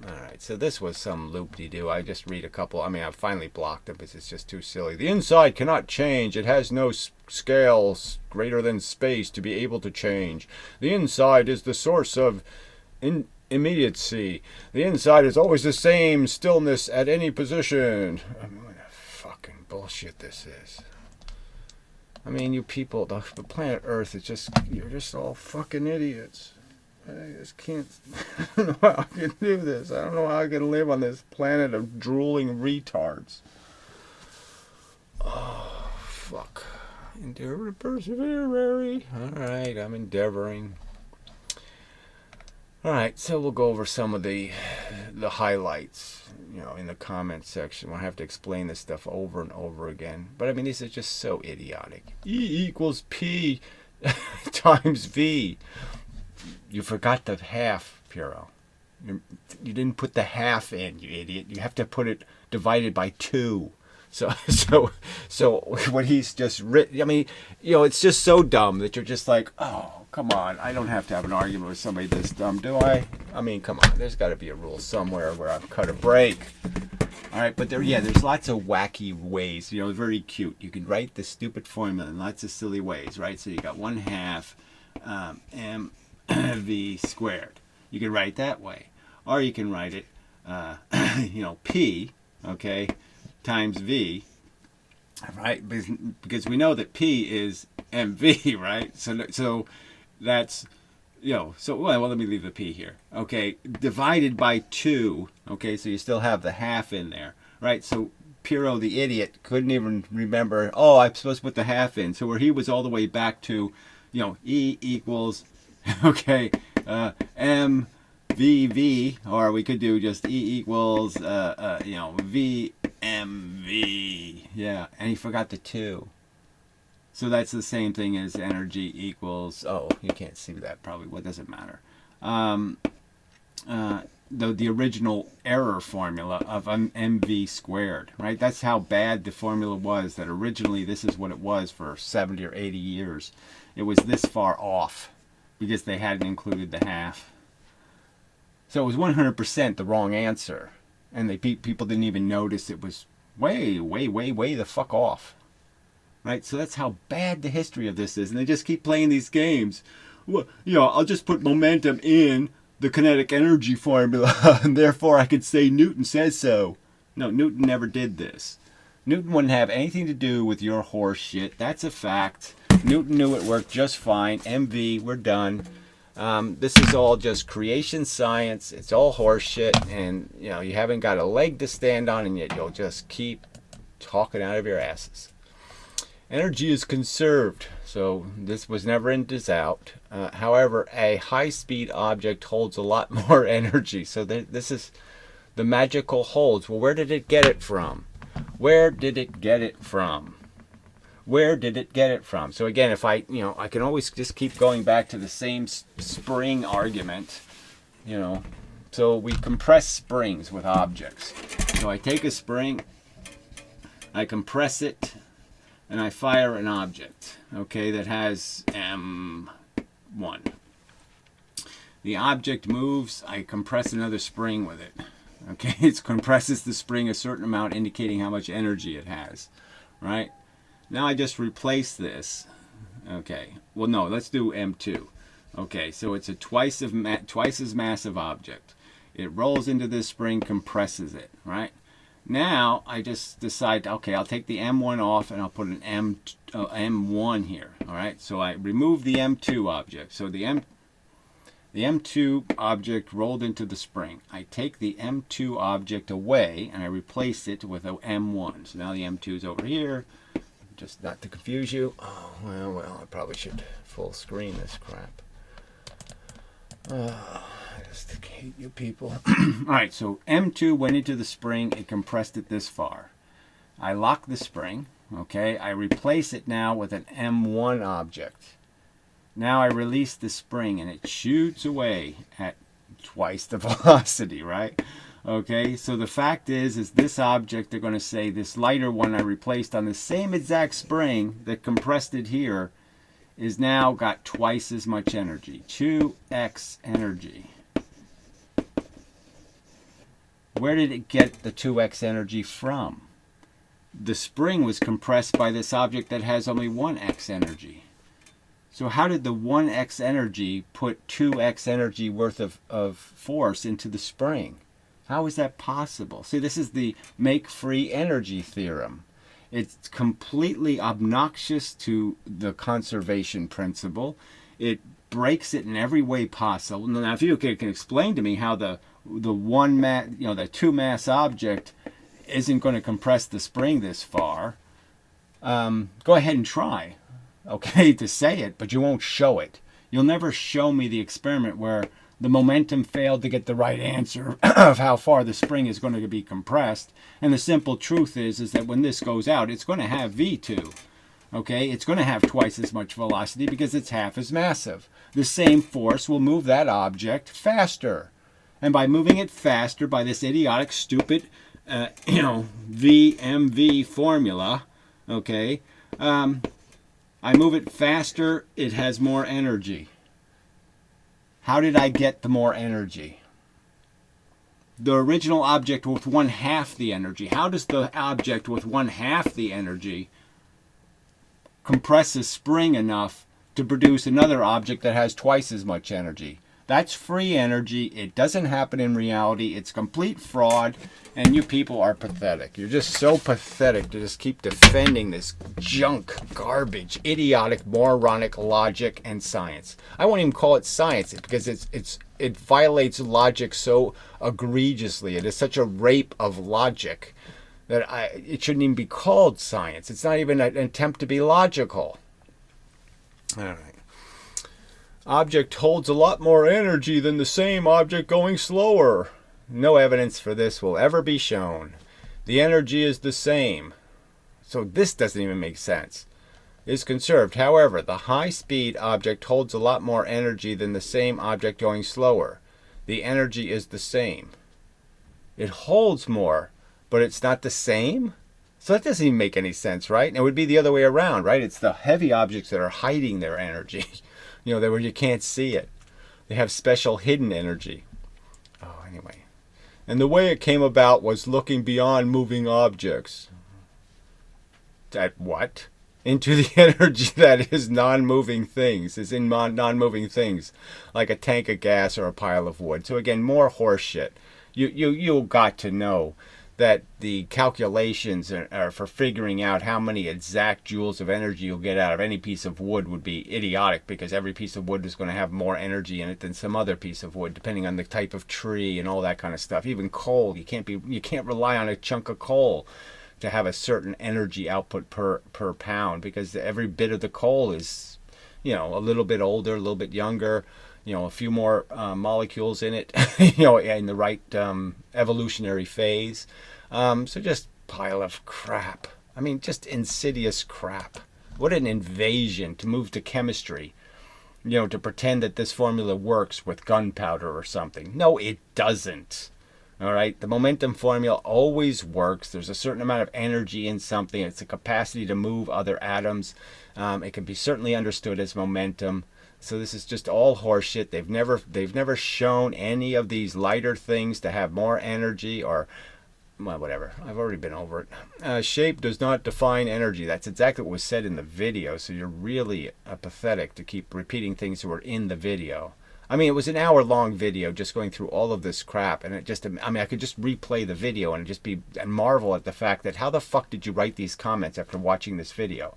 [SPEAKER 2] Alright, so this was some loop-de-doo. I just read a couple. I mean, I finally blocked it because it's just too silly. The inside cannot change. It has no scales greater than space to be able to change. The inside is the source of immediacy. The inside is always the same stillness at any position. I mean, what fucking bullshit this is. I mean, you people, the planet Earth is just, you're just all fucking idiots. I just can't, I don't know how I can do this. I don't know how I can live on this planet of drooling retards. Oh, fuck. Endeavor to persevere, Mary. Alright, I'm endeavoring. Alright, so we'll go over some of the highlights, you know, in the comments section. We'll have to explain this stuff over and over again. But I mean, these are just so idiotic. E equals P times V. You forgot the half, Piro. You didn't put the half in, you idiot. You have to put it divided by 2. So what he's just written, I mean, you know, it's just so dumb that you're just like, oh, come on. I don't have to have an argument with somebody this dumb, do I? I mean, come on. There's got to be a rule somewhere where I've cut a break. All right, but there's lots of wacky ways. You know, very cute. You can write the stupid formula in lots of silly ways, right? So you got 1/2 mv squared. You can write it that way, or you can write it, you know, p, okay, times v, right? Because we know that p is mv, right? So that's, you know, so well, let me leave the p here. Okay, divided by 2. Okay, so you still have the half in there, right? So Piro the idiot couldn't even remember, oh, I'm supposed to put the half in. So where he was all the way back to, you know, E equals, okay, MVV, or we could do just E equals, you know, VMV. Yeah, and he forgot the 2. So that's the same thing as energy equals, oh, you can't see that probably, what does it matter? The original error formula of mv squared, right? That's how bad the formula was, that originally this is what it was for 70 or 80 years. It was this far off because they hadn't included the half. So it was 100% the wrong answer. And people didn't even notice it was way the fuck off. Right? So that's how bad the history of this is. And they just keep playing these games. Well, you know, I'll just put momentum in the kinetic energy formula, and therefore I could say Newton says so. No, Newton never did this. Newton wouldn't have anything to do with your horse shit. That's a fact. Newton knew it worked just fine. MV, we're done. This is all just creation science. It's all horse shit, and you know, you haven't got a leg to stand on, and yet you'll just keep talking out of your asses. Energy is conserved, so this was never in doubt. However, a high-speed object holds a lot more energy. So this is the magical holds. Well, where did it get it from? Where did it get it from? Where did it get it from? So again, if I can always just keep going back to the same spring argument, you know. So we compress springs with objects. So I take a spring, I compress it, and I fire an object, okay, that has M1. The object moves, I compress another spring with it. Okay, it compresses the spring a certain amount, indicating how much energy it has, right? Now I just replace this. Okay, well no, let's do M2. Okay, so it's a twice as massive object. It rolls into this spring, compresses it, right? Now I just decide, okay, I'll take the M1 off and I'll put an M1 here. All right, so I remove the M2 object. So the M2 object rolled into the spring. I take the M2 object away and I replace it with a M1. So now the M2 is over here. Just not to confuse you. Oh, well, I probably should full screen this crap. I just hate you people. Alright, so M2 went into the spring. It compressed it this far. I lock the spring. Okay, I replace it now with an M1 object. Now I release the spring and it shoots away at twice the velocity, right? Okay, so the fact is this object, they're going to say this lighter one I replaced on the same exact spring that compressed it here is now got twice as much energy. 2x energy. Where did it get the 2x energy from? The spring was compressed by this object that has only 1x energy. So how did the 1x energy put 2x energy worth of force into the spring? How is that possible? See, this is the make free energy theorem. It's completely obnoxious to the conservation principle. It breaks it in every way possible. Now, if you can explain to me how the one mass, the two mass object isn't going to compress the spring this far, go ahead and try. Okay, to say it, but you won't show it. You'll never show me the experiment where the momentum failed to get the right answer of how far the spring is going to be compressed. And the simple truth is that when this goes out, it's going to have V2. Okay, it's going to have twice as much velocity because it's half as massive. The same force will move that object faster. And by moving it faster by this idiotic, stupid, VMV formula, okay, I move it faster, it has more energy. How did I get the more energy? The original object with 1/2 the energy. How does the object with 1/2 the energy compress a spring enough to produce another object that has twice as much energy? That's free energy. It doesn't happen in reality. It's complete fraud, and you people are pathetic. You're just so pathetic to just keep defending this junk, garbage, idiotic, moronic logic and science. I won't even call it science because it violates logic so egregiously. It is such a rape of logic that it shouldn't even be called science. It's not even an attempt to be logical. All right. Object holds a lot more energy than the same object going slower. No evidence for this will ever be shown. The energy is the same. So this doesn't even make sense. Is conserved. However, the high-speed object holds a lot more energy than the same object going slower. The energy is the same. It holds more, but it's not the same? So that doesn't even make any sense, right? And it would be the other way around, right? It's the heavy objects that are hiding their energy. Where you can't see it. They have special hidden energy. Oh, anyway. And the way it came about was looking beyond moving objects. At what? Into the energy that is non-moving things, is in non-moving things, like a tank of gas or a pile of wood. So again, more horse shit. You got to know that the calculations are for figuring out how many exact joules of energy you'll get out of any piece of wood would be idiotic, because every piece of wood is going to have more energy in it than some other piece of wood, depending on the type of tree and all that kind of stuff. Even coal, you can't rely on a chunk of coal to have a certain energy output per pound, because every bit of the coal is, a little bit older, a little bit younger, a few more molecules in it, in the right evolutionary phase. So just pile of crap. I mean, just insidious crap. What an invasion to move to chemistry, to pretend that this formula works with gunpowder or something. No, it doesn't. All right, the momentum formula always works. There's a certain amount of energy in something. It's a capacity to move other atoms. It can be certainly understood as momentum. So this is just all horseshit. They've never shown any of these lighter things to have more energy, or, well, whatever. I've already been over it. Shape does not define energy. That's exactly what was said in the video. So you're really pathetic to keep repeating things that were in the video. I mean, it was an hour-long video just going through all of this crap, and I could just replay the video and marvel at the fact that how the fuck did you write these comments after watching this video?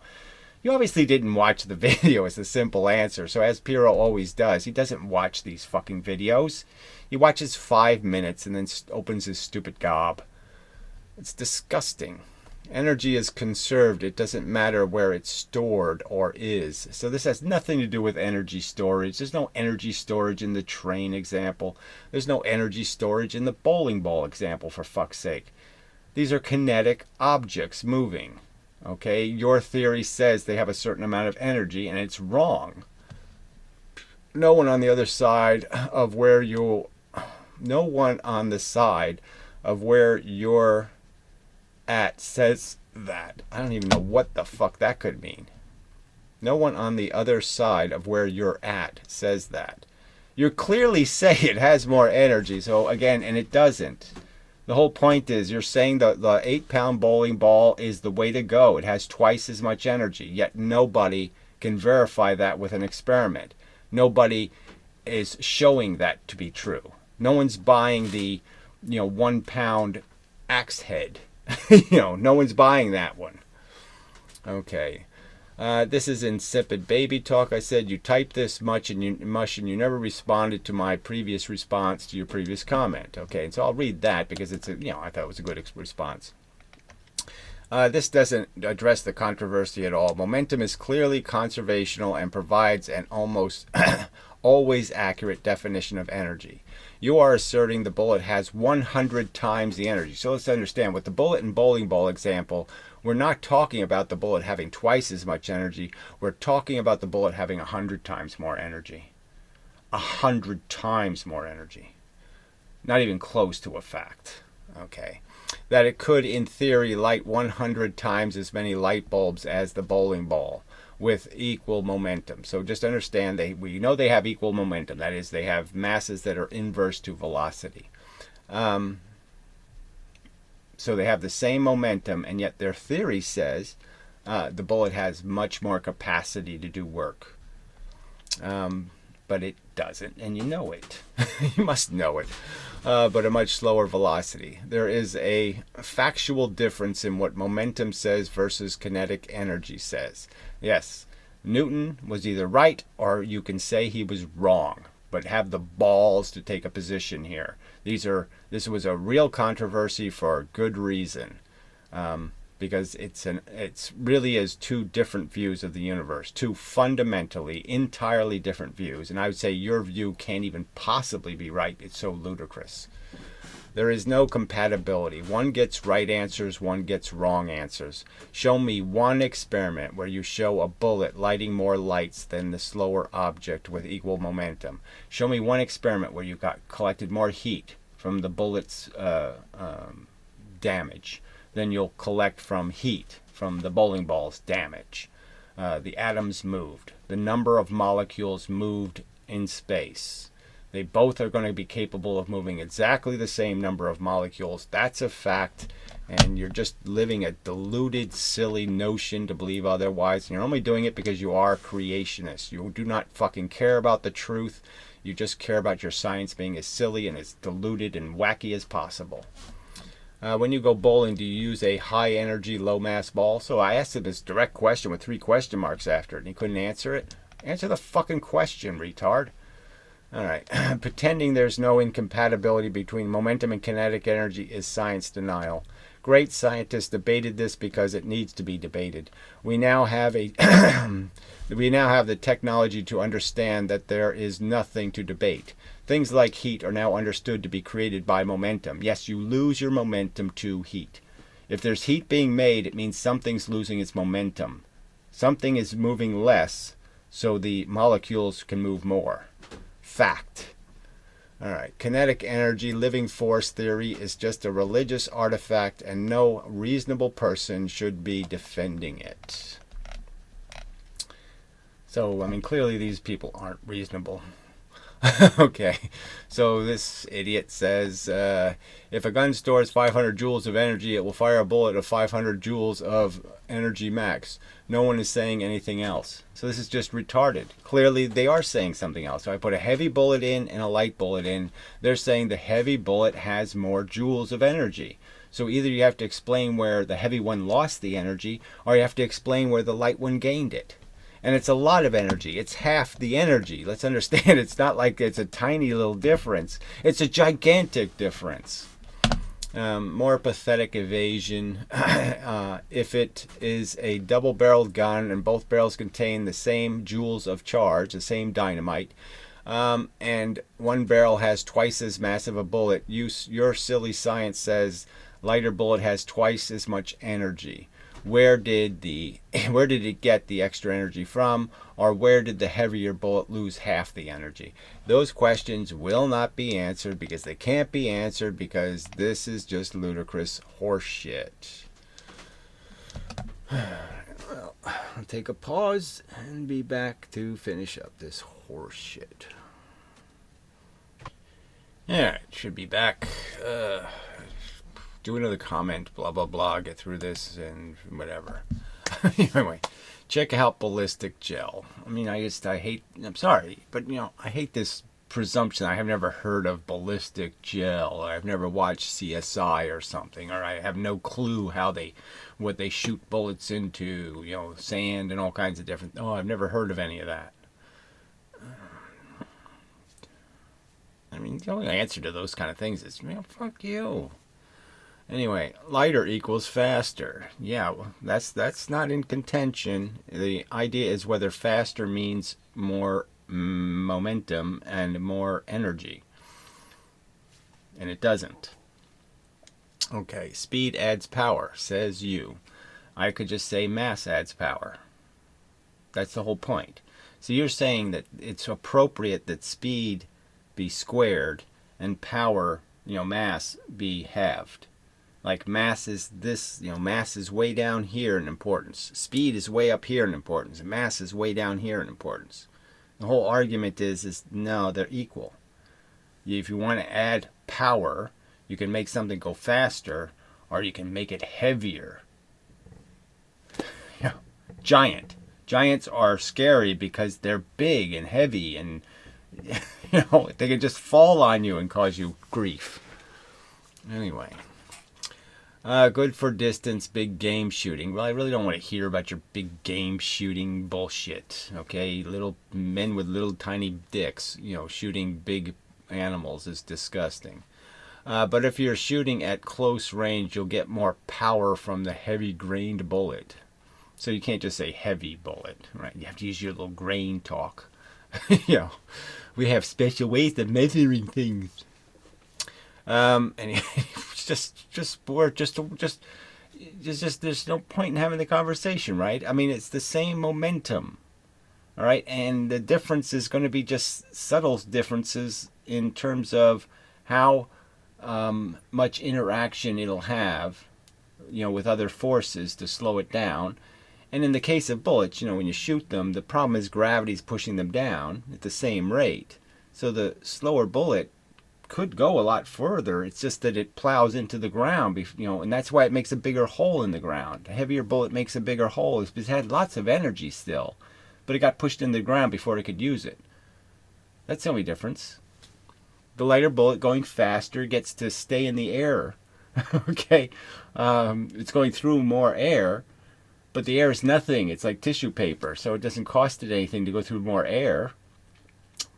[SPEAKER 2] You obviously didn't watch the video is the simple answer. So as Piero always does, he doesn't watch these fucking videos. He watches 5 minutes and then opens his stupid gob. It's disgusting. Energy is conserved. It doesn't matter where it's stored or is. So this has nothing to do with energy storage. There's no energy storage in the train example. There's no energy storage in the bowling ball example, for fuck's sake. These are kinetic objects moving. Okay, your theory says they have a certain amount of energy, and it's wrong. No one on the other side of where you're at says that. I don't even know what the fuck that could mean. No one on the other side of where you're at says that. You clearly say it has more energy, so again, and it doesn't. The whole point is you're saying the 8-pound bowling ball is the way to go. It has twice as much energy, yet nobody can verify that with an experiment. Nobody is showing that to be true. No one's buying the 1 pound axe head. No one's buying that one. Okay. This is insipid baby talk. I said you typed this much and you never responded to my previous response to your previous comment. Okay, and so I'll read that because it's I thought it was a good response. This doesn't address the controversy at all. Momentum is clearly conservational and provides an almost always accurate definition of energy. You are asserting the bullet has 100 times the energy. So let's understand, with the bullet and bowling ball example, we're not talking about the bullet having twice as much energy. We're talking about the bullet having 100 times more energy. 100 times more energy. Not even close to a fact. Okay. That it could, in theory, light 100 times as many light bulbs as the bowling ball with equal momentum. So just understand, we know they have equal momentum. That is, they have masses that are inverse to velocity. So they have the same momentum, and yet their theory says the bullet has much more capacity to do work. But it doesn't, and you know it. You must know it. But a much slower velocity. There is a factual difference in what momentum says versus kinetic energy says. Yes, Newton was either right or you can say he was wrong, but have the balls to take a position here. This was a real controversy for good reason, because it's really is two different views of the universe, two fundamentally, entirely different views. And I would say your view can't even possibly be right. It's so ludicrous. There is no compatibility. One gets right answers, one gets wrong answers. Show me one experiment where you show a bullet lighting more lights than the slower object with equal momentum. Show me one experiment where you collected more heat from the bullet's damage than you'll collect from heat from the bowling ball's damage. The atoms moved. The number of molecules moved in space. They both are going to be capable of moving exactly the same number of molecules. That's a fact, and you're just living a deluded, silly notion to believe otherwise. And you're only doing it because you are creationists. You do not fucking care about the truth. You just care about your science being as silly and as deluded and wacky as possible. When you go bowling, do you use a high-energy, low-mass ball? So I asked him this direct question with 3 question marks after it, and he couldn't answer it. Answer the fucking question, retard. All right. Pretending there's no incompatibility between momentum and kinetic energy is science denial. Great scientists debated this because it needs to be debated. We now have the technology to understand that there is nothing to debate. Things like heat are now understood to be created by momentum. Yes, you lose your momentum to heat. If there's heat being made, it means something's losing its momentum. Something is moving less, so the molecules can move more. Fact. All right. Kinetic energy, living force theory is just a religious artifact, and no reasonable person should be defending it. So, I mean, clearly these people aren't reasonable. Okay, so this idiot says, if a gun stores 500 joules of energy, it will fire a bullet of 500 joules of energy max. No one is saying anything else. So this is just retarded. Clearly, they are saying something else. So I put a heavy bullet in and a light bullet in. They're saying the heavy bullet has more joules of energy. So either you have to explain where the heavy one lost the energy, or you have to explain where the light one gained it. And it's a lot of energy. It's half the energy. Let's understand, it's not like it's a tiny little difference. It's a gigantic difference. More pathetic evasion. If it is a double-barreled gun and both barrels contain the same joules of charge, the same dynamite, and one barrel has twice as massive a bullet, your silly science says lighter bullet has twice as much energy. Where did it get the extra energy from, or where did the heavier bullet lose half the energy? Those questions will not be answered because they can't be answered because this is just ludicrous horseshit. Well, I'll take a pause and be back to finish up this horseshit. Alright, should be back. do another comment, blah, blah, blah, get through this and whatever. Anyway, check out ballistic gel. I mean, I hate, I'm sorry, but, I hate this presumption. I have never heard of ballistic gel, or I've never watched CSI or something, or I have no clue what they shoot bullets into, sand and all kinds of different, I've never heard of any of that. I mean, the only answer to those kind of things is, fuck you. Anyway, lighter equals faster. Yeah, well, that's not in contention. The idea is whether faster means more momentum and more energy. And it doesn't. Okay, speed adds power, says you. I could just say mass adds power. That's the whole point. So you're saying that it's appropriate that speed be squared and power, mass be halved. Like mass is this, mass is way down here in importance. Speed is way up here in importance. Mass is way down here in importance. The whole argument is no, they're equal. If you want to add power, you can make something go faster, or you can make it heavier. Giant. Giants are scary because they're big and heavy, and they can just fall on you and cause you grief. Anyway. Good for distance, big game shooting. Well, I really don't want to hear about your big game shooting bullshit. Okay, little men with little tiny dicks, shooting big animals is disgusting. But if you're shooting at close range, you'll get more power from the heavy grained bullet. So you can't just say heavy bullet, right? You have to use your little grain talk. We have special ways of measuring things. And there's no point in having the conversation, right? I mean, it's the same momentum, all right? And the difference is going to be just subtle differences in terms of how much interaction it'll have, with other forces to slow it down. And in the case of bullets, when you shoot them, the problem is gravity's pushing them down at the same rate. So the slower bullet could go a lot further. It's just that it plows into the ground, and that's why it makes a bigger hole in the ground. A heavier bullet makes a bigger hole. It's because it had lots of energy still, but it got pushed into the ground before it could use it. That's the only difference. The lighter bullet going faster gets to stay in the air. Okay, it's going through more air, but the air is nothing. It's like tissue paper, so it doesn't cost it anything to go through more air.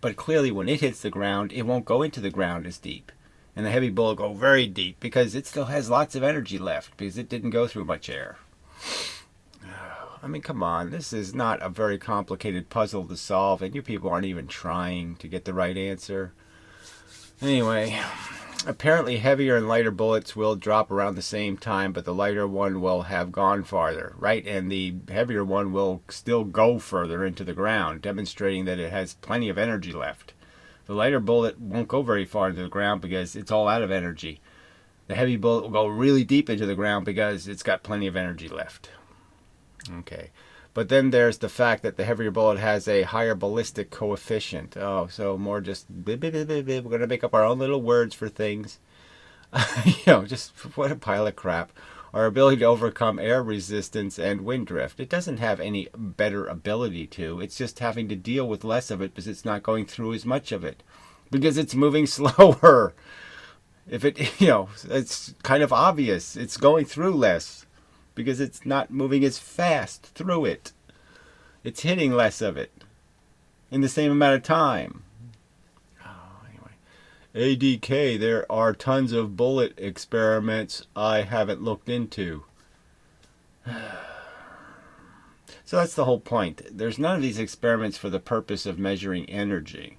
[SPEAKER 2] But clearly when it hits the ground, it won't go into the ground as deep. And the heavy bullet will go very deep because it still has lots of energy left because it didn't go through much air. I mean, come on. This is not a very complicated puzzle to solve, and you people aren't even trying to get the right answer. Anyway, apparently heavier and lighter bullets will drop around the same time, but the lighter one will have gone farther, right? And the heavier one will still go further into the ground, demonstrating that it has plenty of energy left. The lighter bullet won't go very far into the ground because it's all out of energy. The heavy bullet will go really deep into the ground because it's got plenty of energy left. Okay. But then there's the fact that the heavier bullet has a higher ballistic coefficient. Oh, so more just, we're going to make up our own little words for things. Just what a pile of crap. Our ability to overcome air resistance and wind drift. It doesn't have any better ability to. It's just having to deal with less of it because it's not going through as much of it. Because it's moving slower. If it, it's kind of obvious. It's going through less. Because it's not moving as fast through it. It's hitting less of it in the same amount of time. Anyway, ADK, there are tons of bullet experiments I haven't looked into. So that's the whole point. There's none of these experiments for the purpose of measuring energy.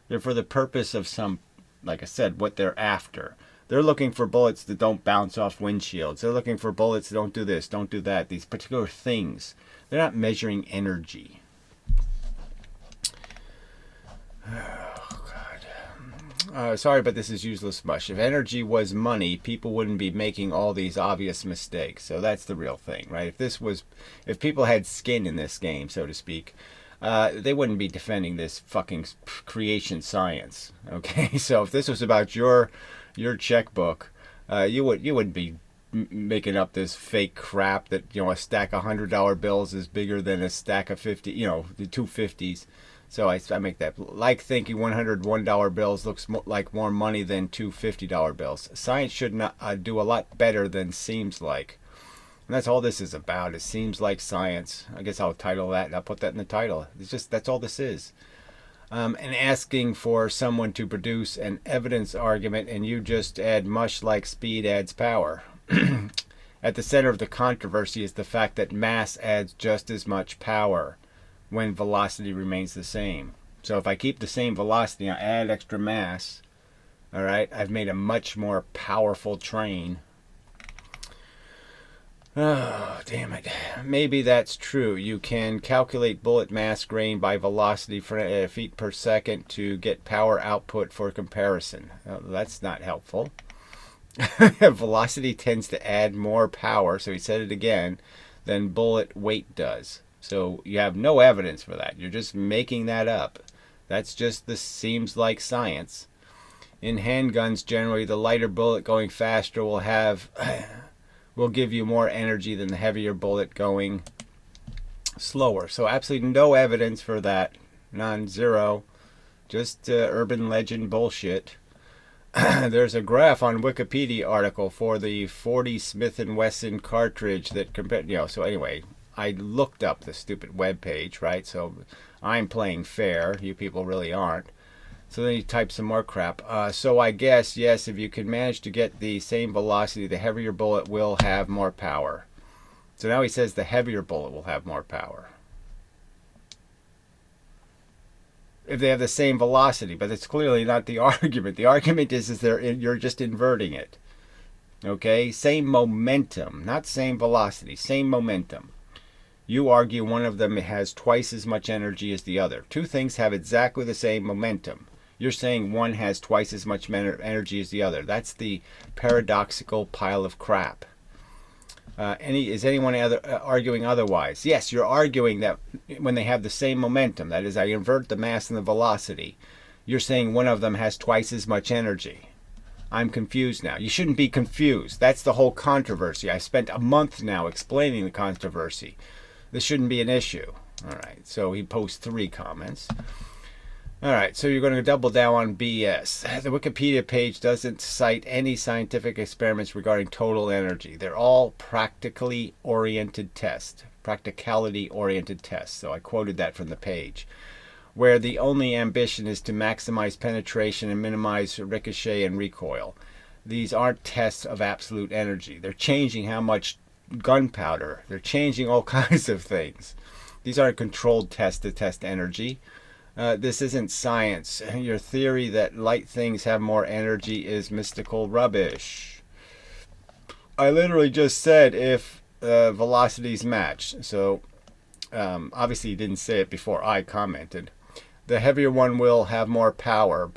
[SPEAKER 2] They're for the purpose of some, like I said, what they're after. They're looking for bullets that don't bounce off windshields. They're looking for bullets that don't do this, don't do that. These particular things. They're not measuring energy. Oh, God. Sorry, but this is useless mush. If energy was money, people wouldn't be making all these obvious mistakes. So that's the real thing, right? If people had skin in this game, so to speak, they wouldn't be defending this fucking creation science. Okay, so if this was about your checkbook, You wouldn't be making up this fake crap that a stack of $100 bills is bigger than a stack of 50, the 250s. So I make that, like thinking $101 bills looks like more money than two $50 bills. Science should not do a lot better than seems like. And that's all this is about. It seems like science. I guess I'll title that, and I'll put that in the title. That's all this is. And asking for someone to produce an evidence argument, and you just add much like speed adds power. At the center of the controversy is the fact that mass adds just as much power when velocity remains the same. So if I keep the same velocity, I add extra mass, all right, I've made a much more powerful train. Oh, damn it. Maybe that's true. You can calculate bullet mass gain by velocity for feet per second to get power output for comparison. That's not helpful. Velocity tends to add more power, so he said it again, than bullet weight does. So you have no evidence for that. You're just making that up. That's just seems like science. In handguns, generally, the lighter bullet going faster will give you more energy than the heavier bullet going slower. So absolutely no evidence for that. None, zero. Just urban legend bullshit. There's a graph on Wikipedia article for the 40 Smith & Wesson cartridge that compared, so anyway, I looked up the stupid web page, right? So I'm playing fair. You people really aren't. So then you type some more crap. So I guess, yes, if you can manage to get the same velocity, the heavier bullet will have more power. So now he says the heavier bullet will have more power. If they have the same velocity, but it's clearly not the argument. The argument is you're just inverting it. Okay? Same momentum, not same velocity, same momentum. You argue one of them has twice as much energy as the other. Two things have exactly the same momentum. You're saying one has twice as much energy as the other. That's the paradoxical pile of crap. Is anyone arguing otherwise? Yes, you're arguing that when they have the same momentum, that is, I invert the mass and the velocity, you're saying one of them has twice as much energy. I'm confused now. You shouldn't be confused. That's the whole controversy. I spent a month now explaining the controversy. This shouldn't be an issue. All right, so he posts 3 comments. All right, so you're going to double down on BS. The Wikipedia page doesn't cite any scientific experiments regarding total energy. They're all practicality-oriented tests. So I quoted that from the page, where the only ambition is to maximize penetration and minimize ricochet and recoil. These aren't tests of absolute energy. They're changing how much gunpowder. They're changing all kinds of things. These aren't controlled tests to test energy. This isn't science. Your theory that light things have more energy is mystical rubbish. I literally just said if velocities match. So obviously you didn't say it before I commented. The heavier one will have more power,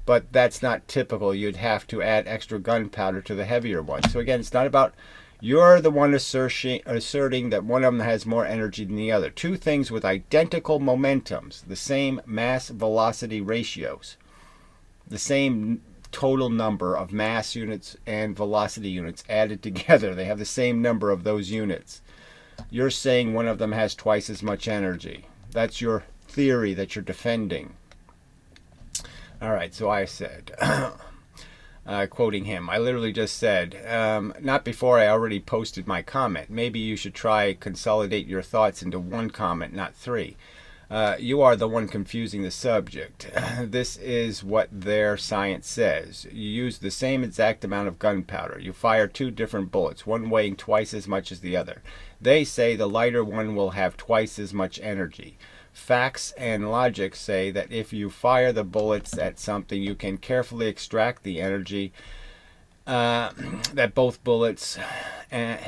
[SPEAKER 2] but that's not typical. You'd have to add extra gunpowder to the heavier one. So again, it's not about you're the one asserting that one of them has more energy than the other. Two things with identical momentums, the same mass-velocity ratios, the same total number of mass units and velocity units added together. They have the same number of those units. You're saying one of them has twice as much energy. That's your theory that you're defending. All right, so I said... quoting him, I literally just said, not before I already posted my comment. Maybe you should try consolidate your thoughts into one comment, not 3. You are the one confusing the subject. This is what their science says. You use the same exact amount of gunpowder. You fire 2 different bullets, one weighing twice as much as the other. They say the lighter one will have twice as much energy. Facts and logic say that if you fire the bullets at something, you can carefully extract the energy that both bullets, and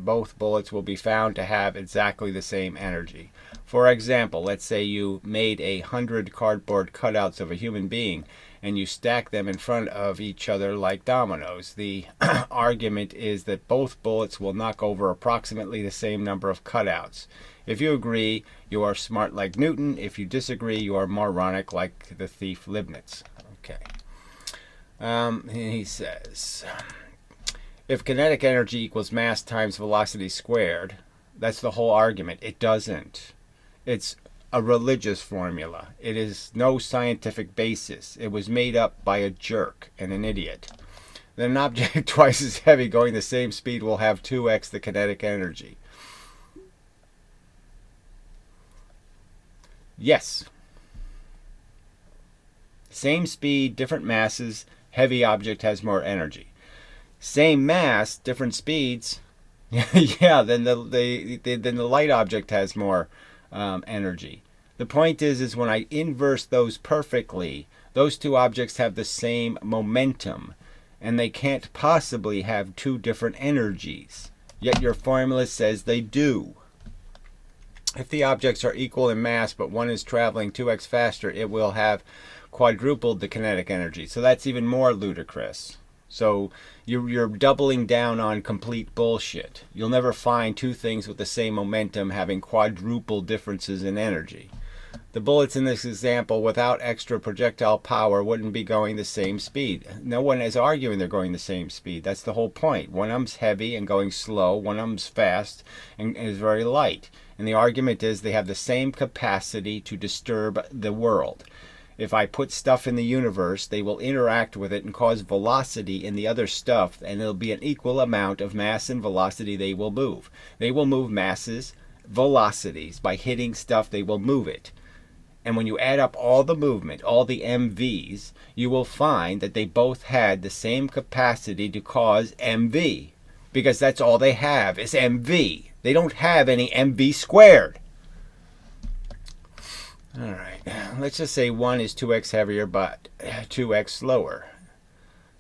[SPEAKER 2] both bullets will be found to have exactly the same energy. For example, let's say you made 100 cardboard cutouts of a human being and you stack them in front of each other like dominoes. The argument is that both bullets will knock over approximately the same number of cutouts. If you agree, you are smart like Newton. If you disagree, you are moronic like the thief Leibniz. Okay. He says, if kinetic energy equals mass times velocity squared, that's the whole argument. It doesn't. It's a religious formula. It is no scientific basis. It was made up by a jerk and an idiot. Then an object twice as heavy going the same speed will have 2x the kinetic energy. Yes. Same speed, different masses, heavy object has more energy. Same mass, different speeds. Yeah, then the light object has more energy. The point is when I inverse those perfectly, those two objects have the same momentum, and they can't possibly have two different energies. Yet your formula says they do. If the objects are equal in mass, but one is traveling 2x faster, it will have quadrupled the kinetic energy. So that's even more ludicrous. So you're doubling down on complete bullshit. You'll never find two things with the same momentum having quadruple differences in energy. The bullets in this example without extra projectile power wouldn't be going the same speed. No one is arguing they're going the same speed. That's the whole point. One of them's heavy and going slow. One of them's fast and is very light. And the argument is they have the same capacity to disturb the world. If I put stuff in the universe, they will interact with it and cause velocity in the other stuff, and it'll be an equal amount of mass and velocity they will move. They will move masses, velocities. By hitting stuff, they will move it. And when you add up all the movement, all the MVs, you will find that they both had the same capacity to cause MV. Because that's all they have is MV. They don't have any MV squared. Alright, let's just say one is 2x heavier but 2x slower.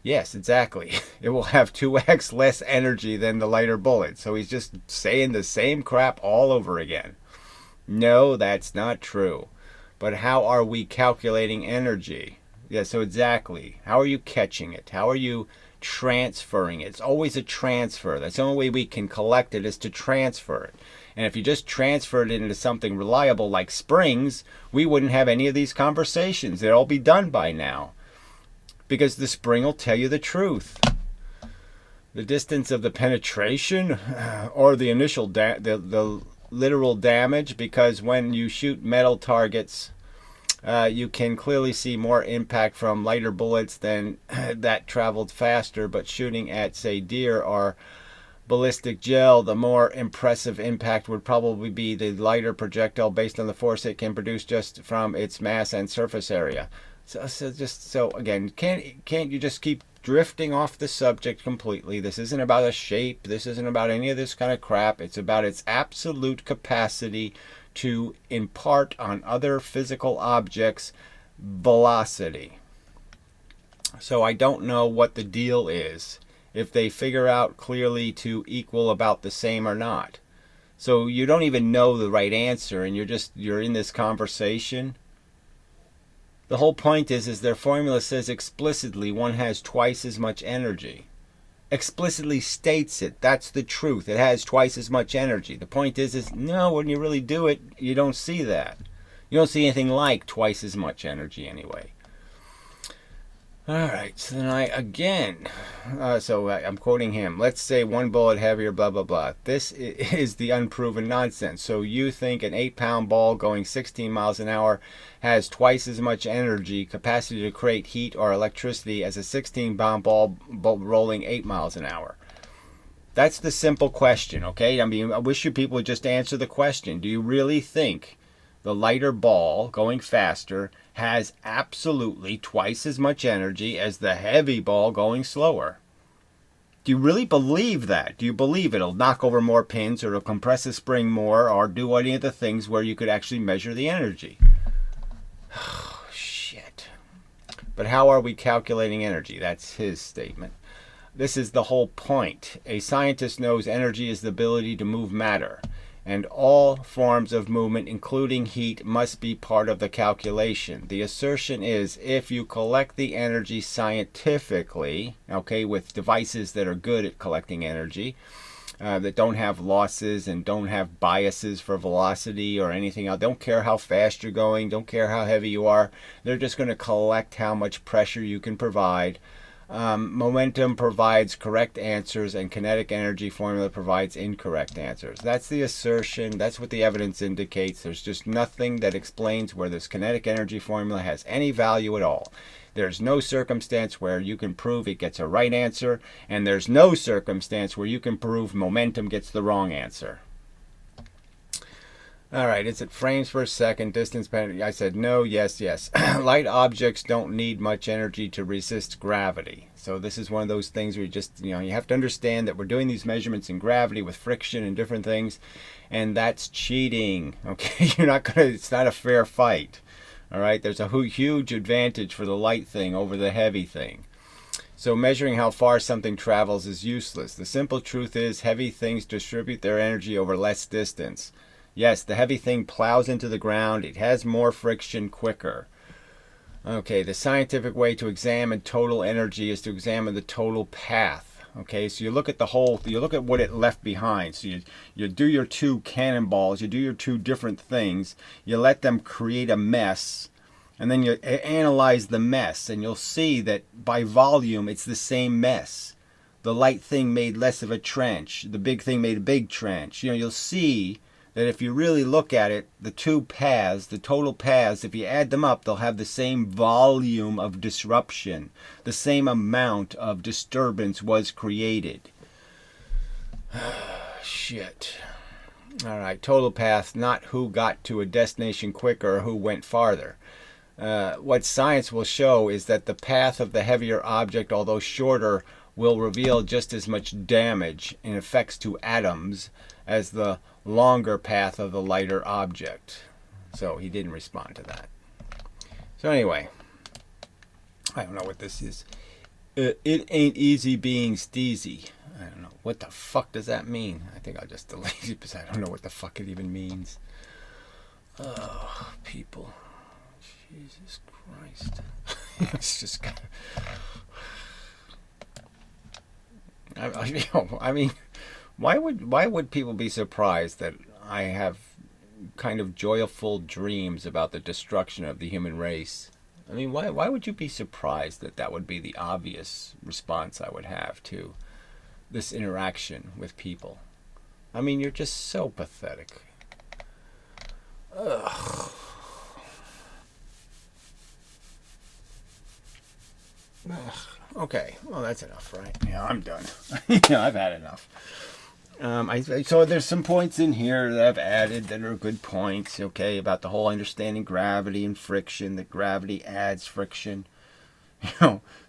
[SPEAKER 2] Yes, exactly. It will have 2x less energy than the lighter bullet. So he's just saying the same crap all over again. No, that's not true. But how are we calculating energy? Yeah, so exactly. How are you catching it? How are you transferring it? It's always a transfer. That's the only way we can collect it is to transfer it. And if you just transferred it into something reliable like springs, we wouldn't have any of these conversations. They'd all be done by now. Because the spring will tell you the truth. The distance of the penetration or the initial the literal damage, because when you shoot metal targets, you can clearly see more impact from lighter bullets than that traveled faster, but shooting at, say, deer or ballistic gel, the more impressive impact would probably be the lighter projectile based on the force it can produce just from its mass and surface area. So again, can't you just keep drifting off the subject completely? This isn't about a shape. This isn't about any of this kind of crap. It's about its absolute capacity to impart on other physical objects velocity. So I don't know what the deal is, if they figure out clearly to equal about the same or not. So you don't even know the right answer, and you're in this conversation. The whole point is their formula says explicitly one has twice as much energy. Explicitly states it. That's the truth. It has twice as much energy. The point is no, when you really do it, you don't see that. You don't see anything like twice as much energy anyway. Alright, so then I'm quoting him. Let's say one bullet heavier, blah, blah, blah. This is the unproven nonsense. So you think an 8-pound ball going 16 miles an hour has twice as much energy, capacity to create heat or electricity as a 16-pound ball rolling 8 miles an hour. That's the simple question, okay? I mean, I wish you people would just answer the question. Do you really think the lighter ball going faster has absolutely twice as much energy as the heavy ball going slower? Do you really believe that? Do you believe it'll knock over more pins, or it'll compress a spring more, or do any of the things where you could actually measure the energy? Oh, shit. But how are we calculating energy? That's his statement. This is the whole point. A scientist knows energy is the ability to move matter, and all forms of movement, including heat, must be part of the calculation. The assertion is, if you collect the energy scientifically, okay, with devices that are good at collecting energy, that don't have losses and don't have biases for velocity or anything else, don't care how fast you're going, don't care how heavy you are, they're just going to collect how much pressure you can provide Momentum provides correct answers and kinetic energy formula provides incorrect answers. That's the assertion. That's what the evidence indicates. There's just nothing that explains where this kinetic energy formula has any value at all. There's no circumstance where you can prove it gets a right answer, and there's no circumstance where you can prove momentum gets the wrong answer. All right, is it frames per second, distance penalty? I said no, yes, yes. Light objects don't need much energy to resist gravity. So this is one of those things where you have to understand that we're doing these measurements in gravity with friction and different things, and that's cheating. Okay, it's not a fair fight. All right, there's a huge advantage for the light thing over the heavy thing. So measuring how far something travels is useless. The simple truth is heavy things distribute their energy over less distance. Yes, the heavy thing plows into the ground. It has more friction quicker. Okay, the scientific way to examine total energy is to examine the total path. Okay, so you look at you look at what it left behind. So you do your two cannonballs, you do your two different things, you let them create a mess, and then you analyze the mess, and you'll see that by volume, it's the same mess. The light thing made less of a trench. The big thing made a big trench. You'll see that if you really look at it, the two paths, the total paths, if you add them up, they'll have the same volume of disruption. The same amount of disturbance was created. Shit. All right, total path, not who got to a destination quicker or who went farther. What science will show is that the path of the heavier object, although shorter, will reveal just as much damage and effects to atoms as the longer path of the lighter object. So he didn't respond to that. So anyway, I don't know what this is. It ain't easy being steezy. I don't know. What the fuck does that mean? I think I'll just delete it because I don't know what the fuck it even means. Oh, people. Jesus Christ. It's just... I mean, why would people be surprised that I have kind of joyful dreams about the destruction of the human race? I mean, why would you be surprised that that would be the obvious response I would have to this interaction with people? I mean, you're just so pathetic. Ugh. Ugh. Okay, well, that's enough, right? Yeah, I'm done. I've had enough. So there's some points in here that I've added that are good points, okay, about the whole understanding gravity and friction, that gravity adds friction.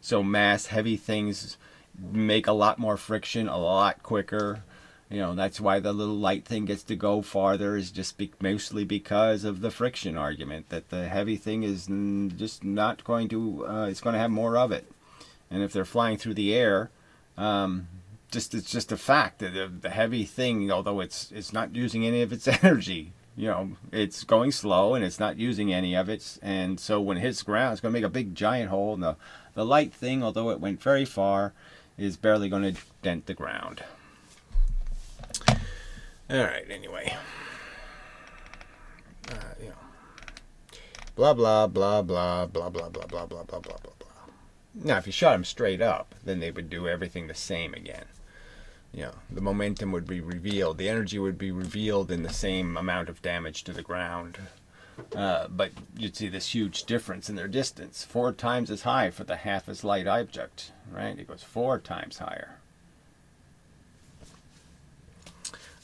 [SPEAKER 2] So heavy things make a lot more friction a lot quicker. That's why the little light thing gets to go farther, is just mostly because of the friction argument, that the heavy thing is just not going to, it's going to have more of it. And if they're flying through the air, it's just a fact that the heavy thing, although it's not using any of its energy, it's going slow and it's not using any of it. And so when it hits the ground, it's going to make a big giant hole. And the light thing, although it went very far, is barely going to dent the ground. All right, anyway. Blah, blah, blah, blah, blah, blah, blah, blah, blah, blah, blah, blah. Now, if you shot them straight up, then they would do everything the same again. The momentum would be revealed. The energy would be revealed in the same amount of damage to the ground. But you'd see this huge difference in their distance. 4 times as high for the half as light object, right? It goes 4 times higher.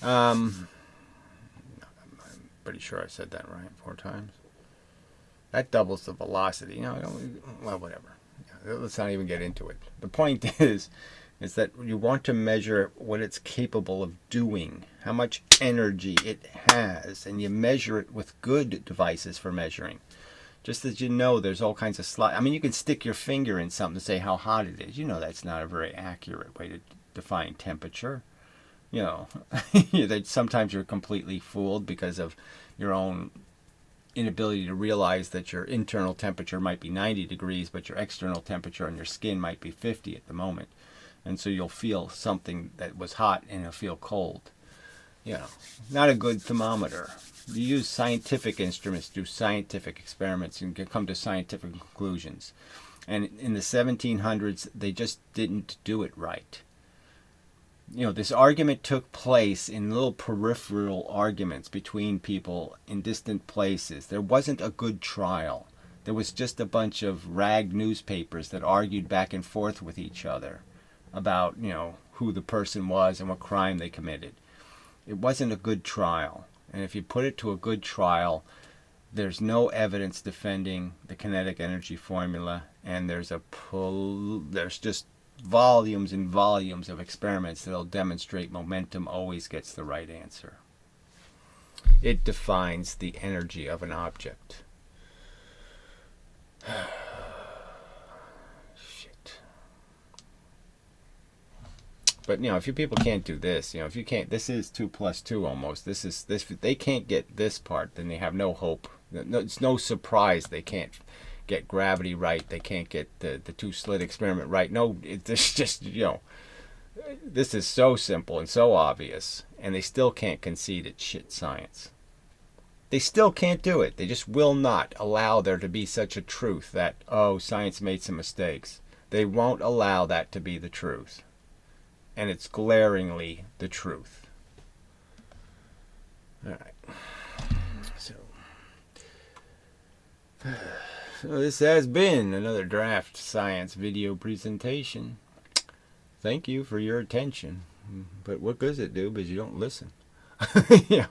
[SPEAKER 2] I'm pretty sure I said that right, 4 times. That doubles the velocity. Well, whatever. Let's not even get into it. The point is that you want to measure what it's capable of doing, how much energy it has, and you measure it with good devices for measuring. Just as there's all kinds of I mean, you can stick your finger in something to say how hot it is. That's not a very accurate way to define temperature. That sometimes you're completely fooled because of your own inability to realize that your internal temperature might be 90 degrees, but your external temperature on your skin might be 50 at the moment. And so you'll feel something that was hot and it'll feel cold. Not a good thermometer. You use scientific instruments, do scientific experiments, and come to scientific conclusions. And in the 1700s, they just didn't do it right. You know, this argument took place in little peripheral arguments between people in distant places. There wasn't a good trial. There was just a bunch of rag newspapers that argued back and forth with each other about, you know, who the person was and what crime they committed. It wasn't a good trial. And if you put it to a good trial, there's no evidence defending the kinetic energy formula, and there's just volumes and volumes of experiments that'll demonstrate momentum always gets the right answer. It defines the energy of an object. Shit. But you know, if you people can't do this, you know, if you can't, this is 2 + 2 almost. This they can't get this part, then they have no hope. It's no surprise they can't get gravity right. They can't get the two-slit experiment right. No, it's just, you know, this is so simple and so obvious, and they still can't concede it's shit science. They still can't do it. They just will not allow there to be such a truth that, oh, science made some mistakes. They won't allow that to be the truth. And it's glaringly the truth. All right. So this has been another DraftScience video presentation. Thank you for your attention. But what good does it do because you don't listen? Yeah.